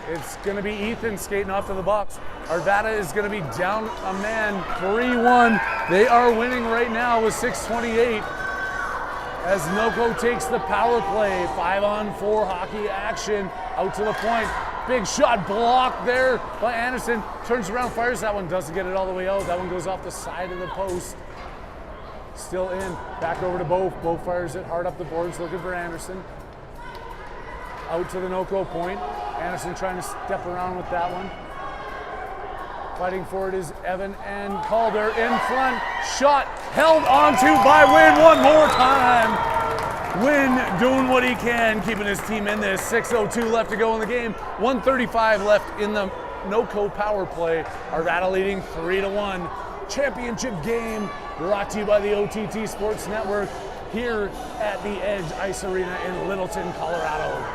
It's going to be Ethan skating off to the box. Arvada is going to be down a man, 3-1. They are winning right now with 6:28 as NoCo takes the power play. 5-on-4 hockey action out to the point. Big shot blocked there by Anderson. Turns around, fires that one, doesn't get it all the way out. That one goes off the side of the post. Still in, back over to Bo. Bo fires it hard up the boards, looking for Anderson. Out to the NoCo point. Anderson trying to step around with that one. Fighting for it is Evan and Calder in front. Shot held onto by Wynn one more time. Wynn doing what he can, keeping his team in this. 6:02 left to go in the game. 1:35 left in the NoCo power play. Arvada leading 3-1. Championship game brought to you by the OTT Sports Network here at the Edge Ice Arena in Littleton, Colorado.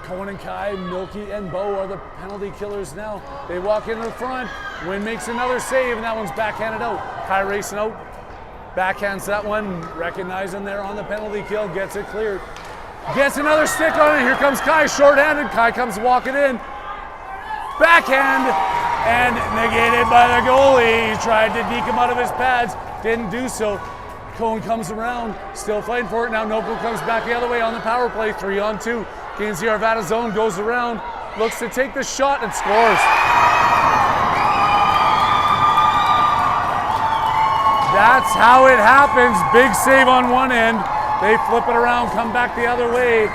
Cohen and Kai, Milky and Bo are the penalty killers now. They walk into the front. Wynn makes another save, and that one's backhanded out. Kai racing out, backhands that one, recognizing they're on the penalty kill, gets it cleared. Gets another stick on it. Here comes Kai, shorthanded. Kai comes walking in. Backhand, and negated by the goalie. He tried to deke him out of his pads, didn't do so. Cohen comes around, still fighting for it. Now NoCo comes back the other way on the power play, 3-on-2. Gains the Arvada zone, goes around, looks to take the shot and scores. That's how it happens. Big save on one end. They flip it around, come back the other way.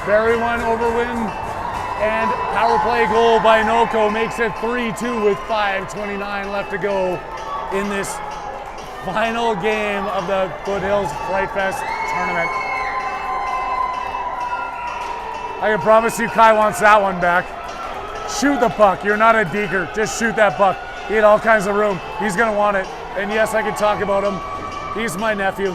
Bury one over Wynn, and power play goal by NoCo makes it 3-2 with 5:29 left to go in this final game of the Foothills Frightfest tournament. I can promise you Kai wants that one back. Shoot the puck. You're not a deker. Just shoot that puck. He had all kinds of room. He's going to want it. And yes, I can talk about him. He's my nephew.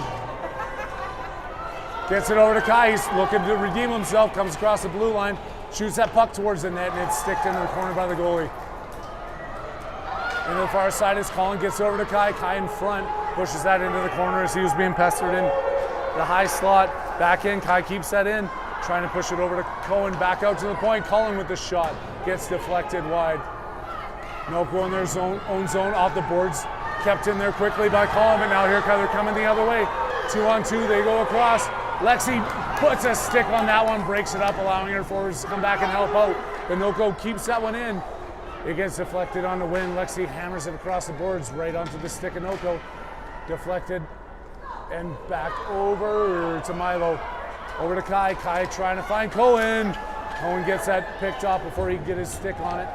Gets it over to Kai. He's looking to redeem himself. Comes across the blue line. Shoots that puck towards the net, and it's sticked into the corner by the goalie. Into the far side is Colin. Gets over to Kai. Kai in front. Pushes that into the corner as he was being pestered in the high slot. Back in. Kai keeps that in. Trying to push it over to Cohen, back out to the point. Colin with the shot, gets deflected wide. NoCo in their own zone, off the boards. Kept in there quickly by Colin, but now here they're coming the other way. 2-on-2, they go across. Lexi puts a stick on that one, breaks it up, allowing her forwards to come back and help out. But NoCo keeps that one in. It gets deflected on the win. Lexi hammers it across the boards, right onto the stick of NoCo. Deflected and back over to Milo. Over to Kai. Kai trying to find Cohen. Cohen gets that picked off before he can get his stick on it.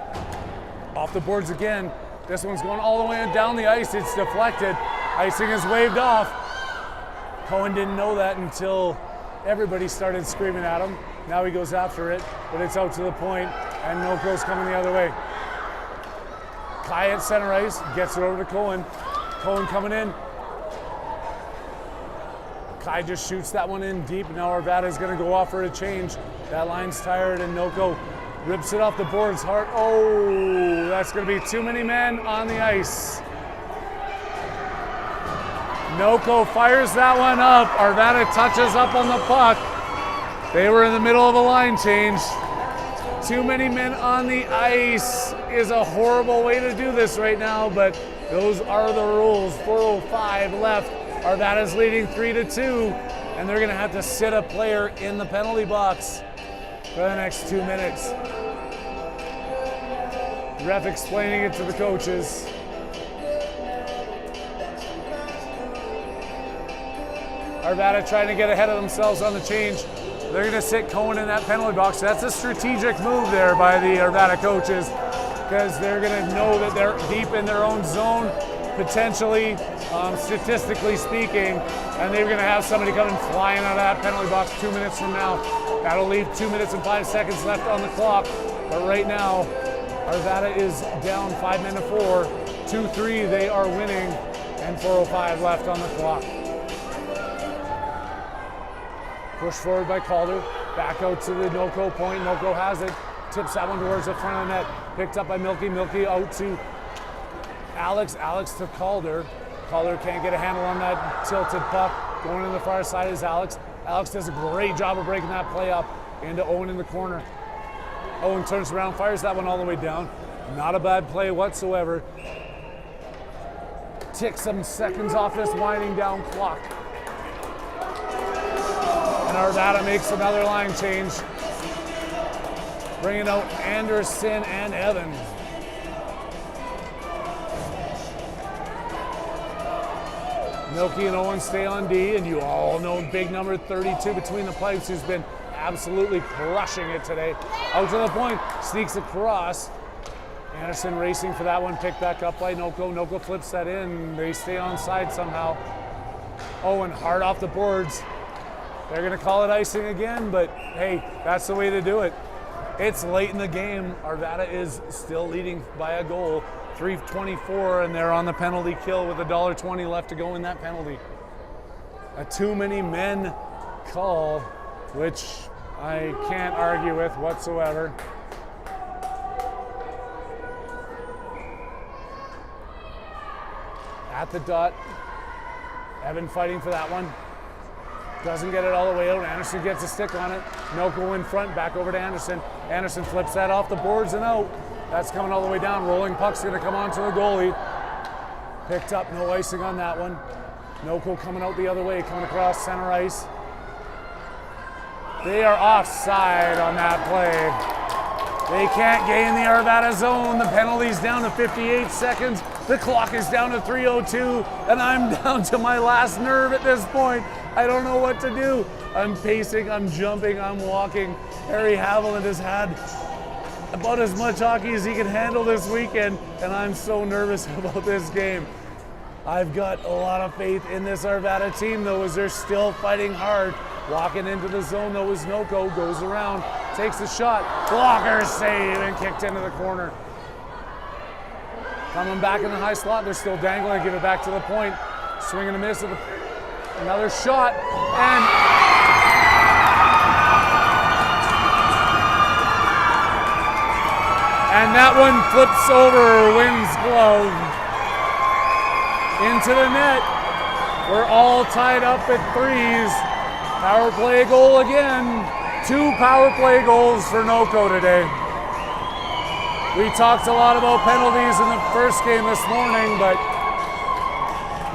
Off the boards again. This one's going all the way down the ice. It's deflected. Icing is waved off. Cohen didn't know that until everybody started screaming at him. Now he goes after it, but it's out to the point, and NoCo's coming the other way. Kai at center ice, gets it over to Cohen. Cohen coming in. Kai just shoots that one in deep. Now Arvada's going to go off for a change. That line's tired, and NoCo rips it off the boards hard. Oh, that's going to be too many men on the ice. NoCo fires that one up. Arvada touches up on the puck. They were in the middle of a line change. Too many men on the ice is a horrible way to do this right now, but those are the rules. 4:05 left. Arvada's leading 3-2, and they're going to have to sit a player in the penalty box for the next 2 minutes. Ref explaining it to the coaches. Arvada trying to get ahead of themselves on the change. They're going to sit Cohen in that penalty box. That's a strategic move there by the Arvada coaches, because they're going to know that they're deep in their own zone, potentially, statistically speaking, and they're going to have somebody coming flying out of that penalty box 2 minutes from now. That'll leave 2 minutes and 5 seconds left on the clock. But right now, Arvada is down 5 men to 4. 2-3, they are winning, and 4:05 left on the clock. Push forward by Calder. Back out to the NoCo point. NoCo has it. Tips that one towards the front of the net. Picked up by Milky. Milky out to Alex. Alex to Calder. Calder can't get a handle on that tilted puck. Going in the far side is Alex. Alex does a great job of breaking that play up into Owen in the corner. Owen turns around, fires that one all the way down. Not a bad play whatsoever. Tick some seconds off this winding down clock. And Arvada makes another line change. Bringing out Anderson and Evans. Milky and Owen stay on D, and you all know big number 32 between the pipes, who's been absolutely crushing it today. Out to the point, sneaks across. Anderson racing for that one, picked back up by NoCo. NoCo flips that in. They stay on side somehow. Owen hard off the boards. They're going to call it icing again, but hey, that's the way to do it. It's late in the game. Arvada is still leading by a goal. 3:24, and they're on the penalty kill with $1.20 left to go in that penalty. A too many men call, which I can't argue with whatsoever. At the dot, Evan fighting for that one. Doesn't get it all the way out. Anderson gets a stick on it. NoCo in front, back over to Anderson. Anderson flips that off the boards and out. That's coming all the way down. Rolling puck's gonna come onto the goalie. Picked up, no icing on that one. NoCo coming out the other way, coming across center ice. They are offside on that play. They can't gain the Arvada zone. The penalty's down to 58 seconds. The clock is down to 3:02, and I'm down to my last nerve at this point. I don't know what to do. I'm pacing, I'm jumping, I'm walking. Harry Haviland has had about as much hockey as he can handle this weekend, and I'm so nervous about this game. I've got a lot of faith in this Arvada team, though, as they're still fighting hard. Walking into the zone, though, is NoCo, goes around, takes a shot, blocker save, and kicked into the corner. Coming back in the high slot, they're still dangling, give it back to the point. Swing and a miss, another shot, and that one flips over Wynn's glove into the net. We're all tied up at 3s. Power play goal again. 2 power play goals for NoCo today. We talked a lot about penalties in the first game this morning, but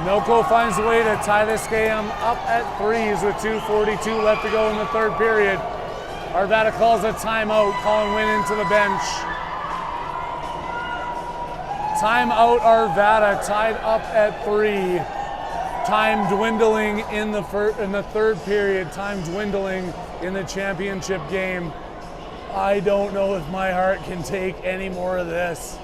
NoCo finds a way to tie this game up at 3s with 2:42 left to go in the third period. Arvada calls a timeout, calling Wynn into the bench. Timeout Arvada, tied up at 3. Time dwindling in the third period. Time dwindling in the championship game. I don't know if my heart can take any more of this.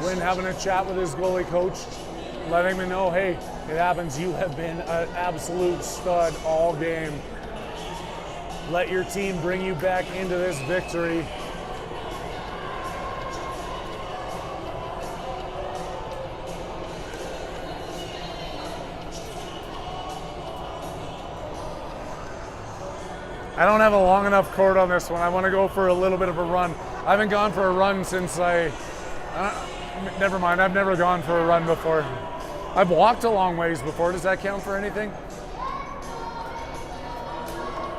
Wynn having a chat with his goalie coach, letting him know, hey, it happens. You have been an absolute stud all game. Let your team bring you back into this victory. I don't have a long enough cord on this one. I want to go for a little bit of a run. I haven't gone for a run since never mind, I've never gone for a run before. I've walked a long ways before. Does that count for anything?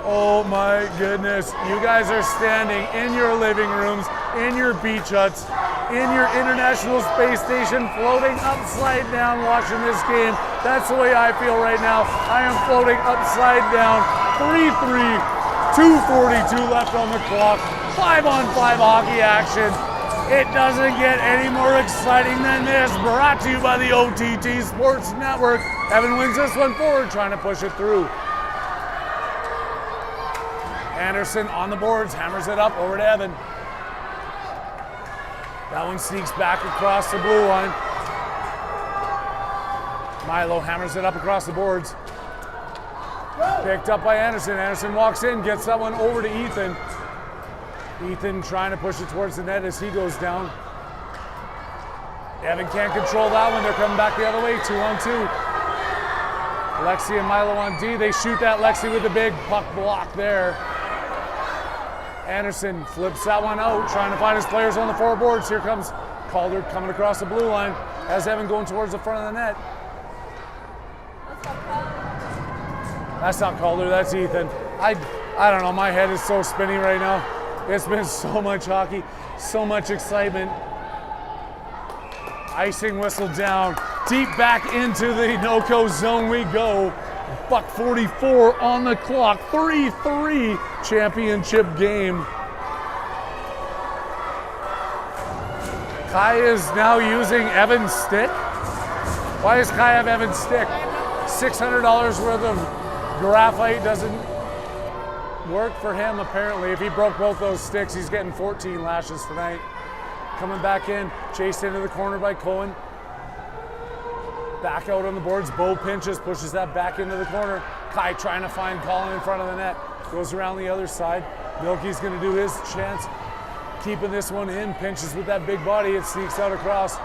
Oh my goodness. You guys are standing in your living rooms, in your beach huts, in your International Space Station, floating upside down watching this game. That's the way I feel right now. I am floating upside down. 3-3, 2:42 left on the clock. 5-on-5 hockey action. It doesn't get any more exciting than this. Brought to you by the OTT Sports Network. Evan wins this one forward, trying to push it through. Anderson on the boards, hammers it up over to Evan. That one sneaks back across the blue line. Milo hammers it up across the boards. Picked up by Anderson. Anderson walks in, gets that one over to Ethan. Ethan trying to push it towards the net as he goes down. Evan can't control that one. They're coming back the other way, 2-on-2. Lexi and Milo on D. They shoot that Lexi with the big puck block there. Anderson flips that one out, trying to find his players on the four boards. Here comes Calder coming across the blue line. Has Evan going towards the front of the net. That's not Calder, that's Ethan. I don't know, my head is so spinny right now. It's been so much hockey, so much excitement. Icing whistle down, deep back into the NoCo zone we go. Buck 44 on the clock, 3-3 championship game. Kai is now using Evan's stick. Why does Kai have Evan's stick? $600 worth of graphite doesn't work for him apparently. If he broke both those sticks, he's getting 14 lashes tonight. Coming back in, chased into the corner by Cohen. Back out on the boards, Bo pinches, pushes that back into the corner. Kai trying to find Colin in front of the net. Goes around the other side. Milky's gonna do his chance. Keeping this one in, pinches with that big body, it sneaks out across.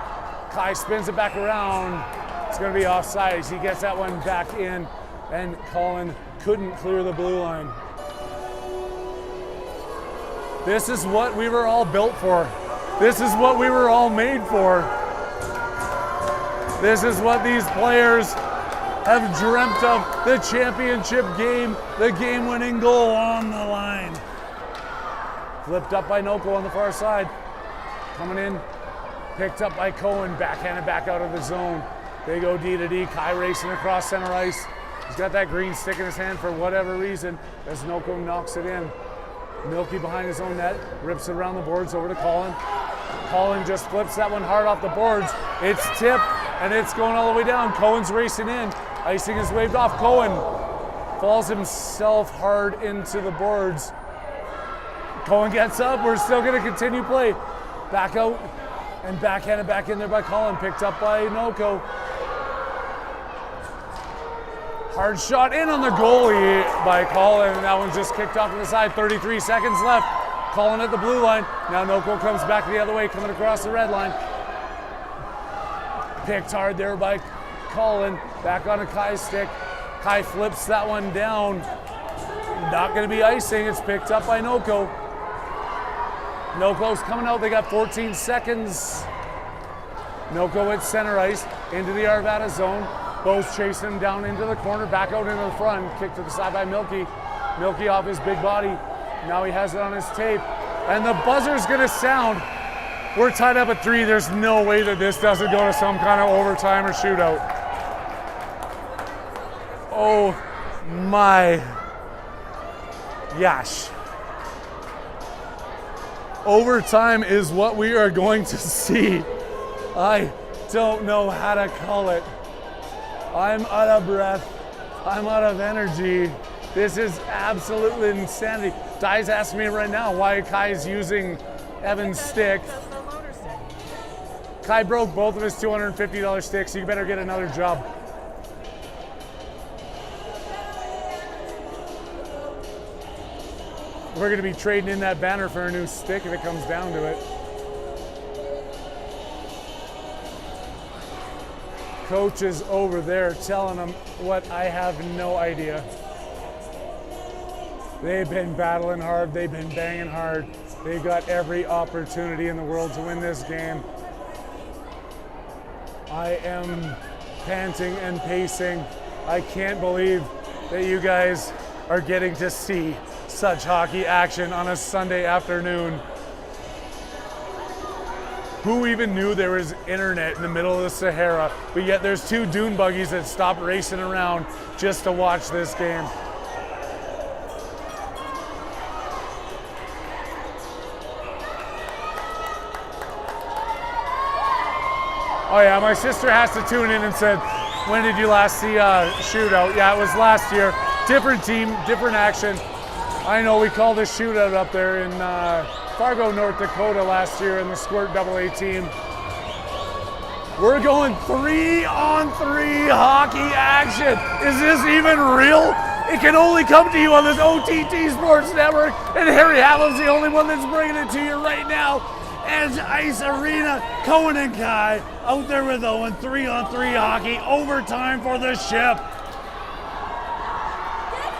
Kai spins it back around. It's gonna be offside. He gets that one back in, and Colin couldn't clear the blue line. This is what we were all built for. This is what we were all made for. This is what these players have dreamt of. The championship game, the game-winning goal on the line. Flipped up by NoCo on the far side. Coming in, picked up by Cohen, backhanded back out of the zone. They go D to D, Kai racing across center ice. He's got that green stick in his hand for whatever reason as NoCo knocks it in. Milky behind his own net, rips it around the boards over to Colin. Colin just flips that one hard off the boards. It's tipped and it's going all the way down. Cohen's racing in. Icing is waved off. Cohen falls himself hard into the boards. Cohen gets up. We're still going to continue play. Back out and backhanded back in there by Colin. Picked up by NoCo. Hard shot in on the goalie by Colin, and that one's just kicked off to the side. 33 seconds left. Colin at the blue line. Now NoCo comes back the other way, coming across the red line. Picked hard there by Colin. Back on a Kai's stick. Kai flips that one down. Not going to be icing. It's picked up by NoCo. NoCo's coming out. They got 14 seconds. NoCo at center ice into the Arvada zone. Bo's chasing him down into the corner, back out into the front. Kick to the side by Milky. Milky off his big body. Now he has it on his tape. And the buzzer's going to sound. We're tied up at 3. There's no way that this doesn't go to some kind of overtime or shootout. Oh my gosh. Overtime is what we are going to see. I don't know how to call it. I'm out of breath. I'm out of energy. This is absolutely insanity. Di's asking me right now why Kai's using Evan's stick. Kai broke both of his $250 sticks. You better get another job. We're going to be trading in that banner for a new stick if it comes down to it. Coach is over there telling them what I have no idea. They've been battling hard. They've been banging hard. They've got every opportunity in the world to win this game. I am panting and pacing. I can't believe that you guys are getting to see such hockey action on a Sunday afternoon. Who even knew there was internet in the middle of the Sahara? But yet there's 2 dune buggies that stopped racing around just to watch this game. Oh yeah, my sister has to tune in and said, when did you last see a shootout? Yeah, it was last year. Different team, different action. I know we called a shootout up there in Fargo, North Dakota last year in the Squirt AA team. We're going 3-on-3 hockey action. Is this even real? It can only come to you on this OTT Sports Network, and Harry Haviland's the only one that's bringing it to you right now. As Ice Arena, Cohen and Kai out there with Owen, 3-on-3 hockey, overtime for the ship.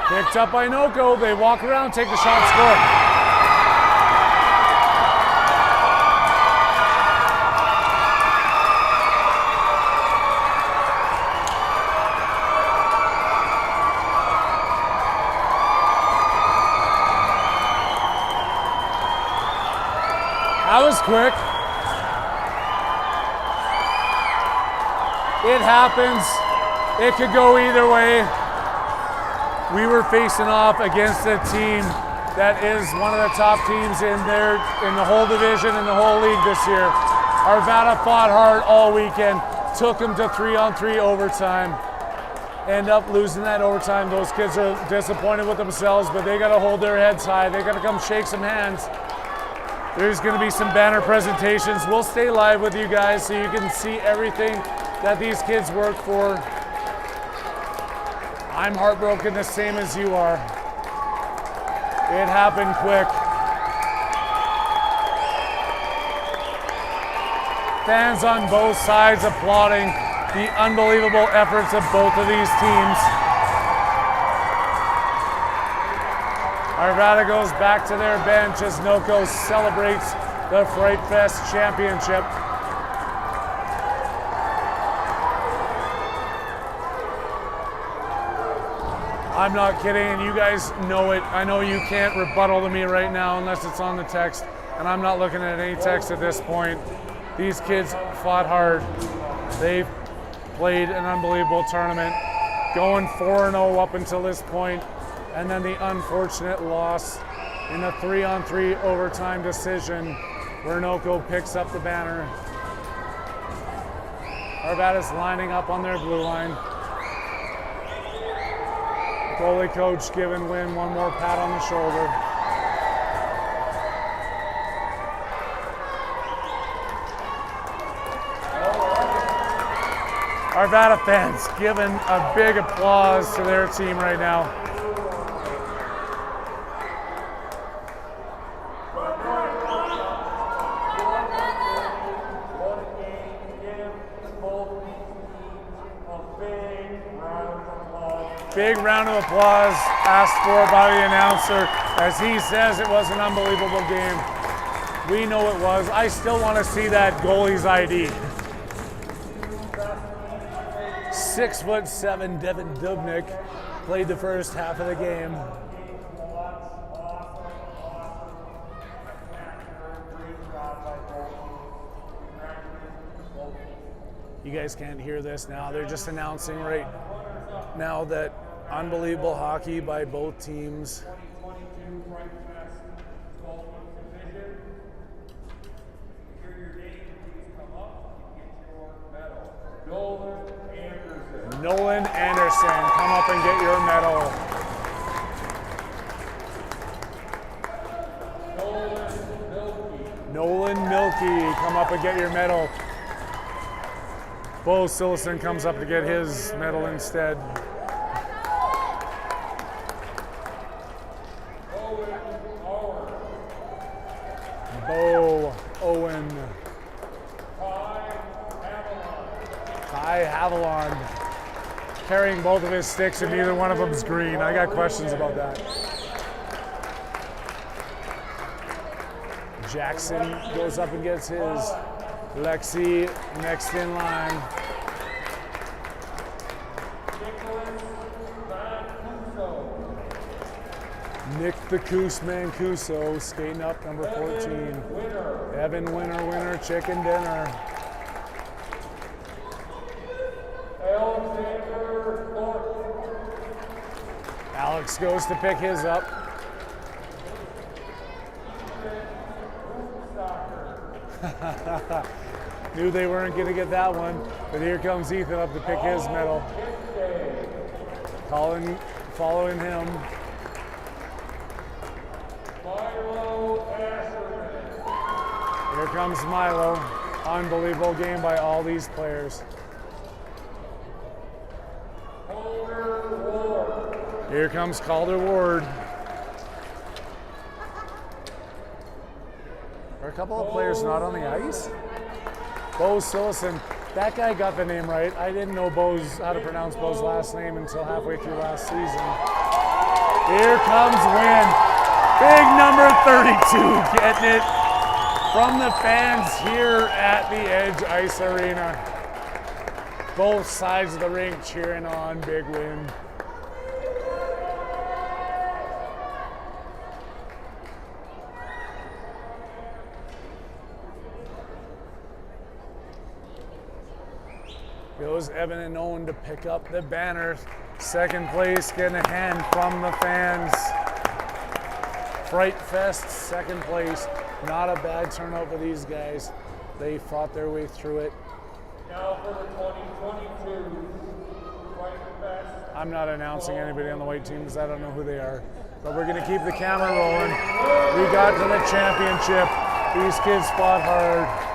Picked up by NoCo, they walk around, take the shot, score. That was quick. It happens. It could go either way. We were facing off against a team that is one of the top teams in the whole division and the whole league this year. Arvada fought hard all weekend, took them to 3-on-3 overtime. End up losing that overtime. Those kids are disappointed with themselves, but they got to hold their heads high. They got to come shake some hands. There's going to be some banner presentations. We'll stay live with you guys so you can see everything that these kids work for. I'm heartbroken the same as you are. It happened quick. Fans on both sides applauding the unbelievable efforts of both of these teams. Arvada goes back to their bench as NoCo celebrates the Frightfest championship. I'm not kidding, and you guys know it. I know you can't rebuttal to me right now unless it's on the text, and I'm not looking at any text at this point. These kids fought hard. They've played an unbelievable tournament, going 4-0 up until this point. And then the unfortunate loss in the 3-on-3 overtime decision where NoCo picks up the banner. Arvada's lining up on their blue line. Goalie coach giving Wynn one more pat on the shoulder. Arvada fans giving a big applause to their team right now. Big round of applause asked for by the announcer as he says it was an unbelievable game. We know it was. I still want to see that goalie's ID. 6'7" Devin Dubnik played the first half of the game. You guys can't hear this now. They're just announcing right now that unbelievable hockey by both teams. Nolan Anderson, come up and get your medal. Nolan Milkey, come up and get your medal. Bo Sillison comes up to get his medal instead. Bo Owen. Kai Haviland carrying both of his sticks and neither one of them's green. I got questions about that. Jackson goes up and gets his. Lexi next in line. Nick the Coos Mancuso skating up, number 14. Evan winner, chicken dinner. Alex goes to pick his up. Knew they weren't going to get that one, but here comes Ethan up to pick his medal. Colin following him. Here comes Milo. Unbelievable game by all these players. Here comes Calder Ward. Are a couple of players not on the ice? Bo Sillison. That guy got the name right. I didn't know how to pronounce Bo's last name until halfway through last season. Here comes Wynn. Big number 32 getting it from the fans here at the Edge Ice Arena. Both sides of the rink cheering on Big Win. Goes Evan and Owen to pick up the banner. Second place, getting a hand from the fans. Frightfest, second place. Not a bad turnout for these guys. They fought their way through it. Now for the 2022 Frightfest. I'm not announcing anybody on the white team because I don't know who they are. But we're going to keep the camera rolling. We got to the championship. These kids fought hard.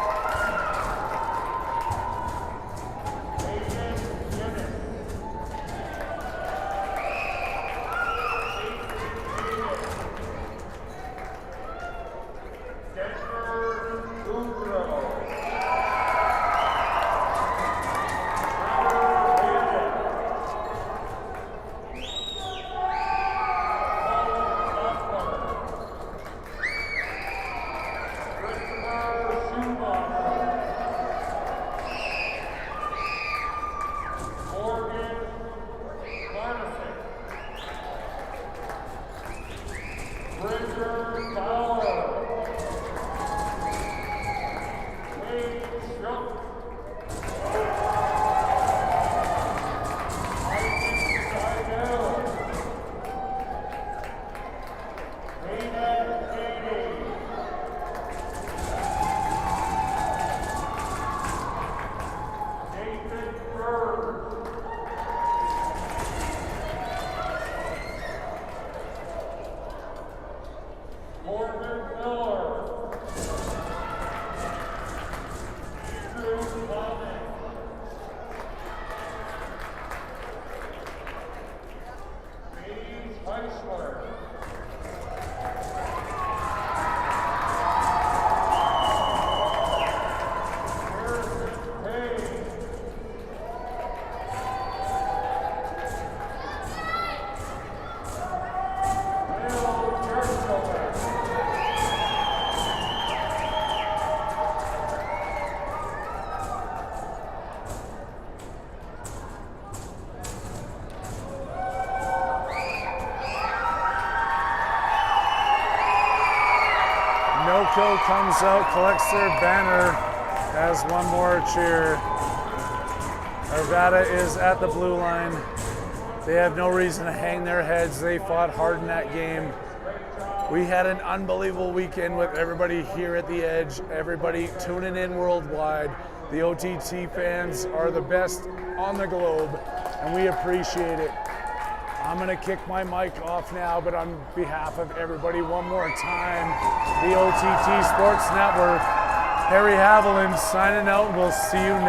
NoCo comes out, collects their banner, has one more cheer. Arvada is at the blue line. They have no reason to hang their heads. They fought hard in that game. We had an unbelievable weekend with everybody here at the Edge, everybody tuning in worldwide. The OTT fans are the best on the globe, and we appreciate it. I'm gonna kick my mic off now, but on behalf of everybody, one more time, the OTT Sports Network, Harry Haviland signing out. We'll see you next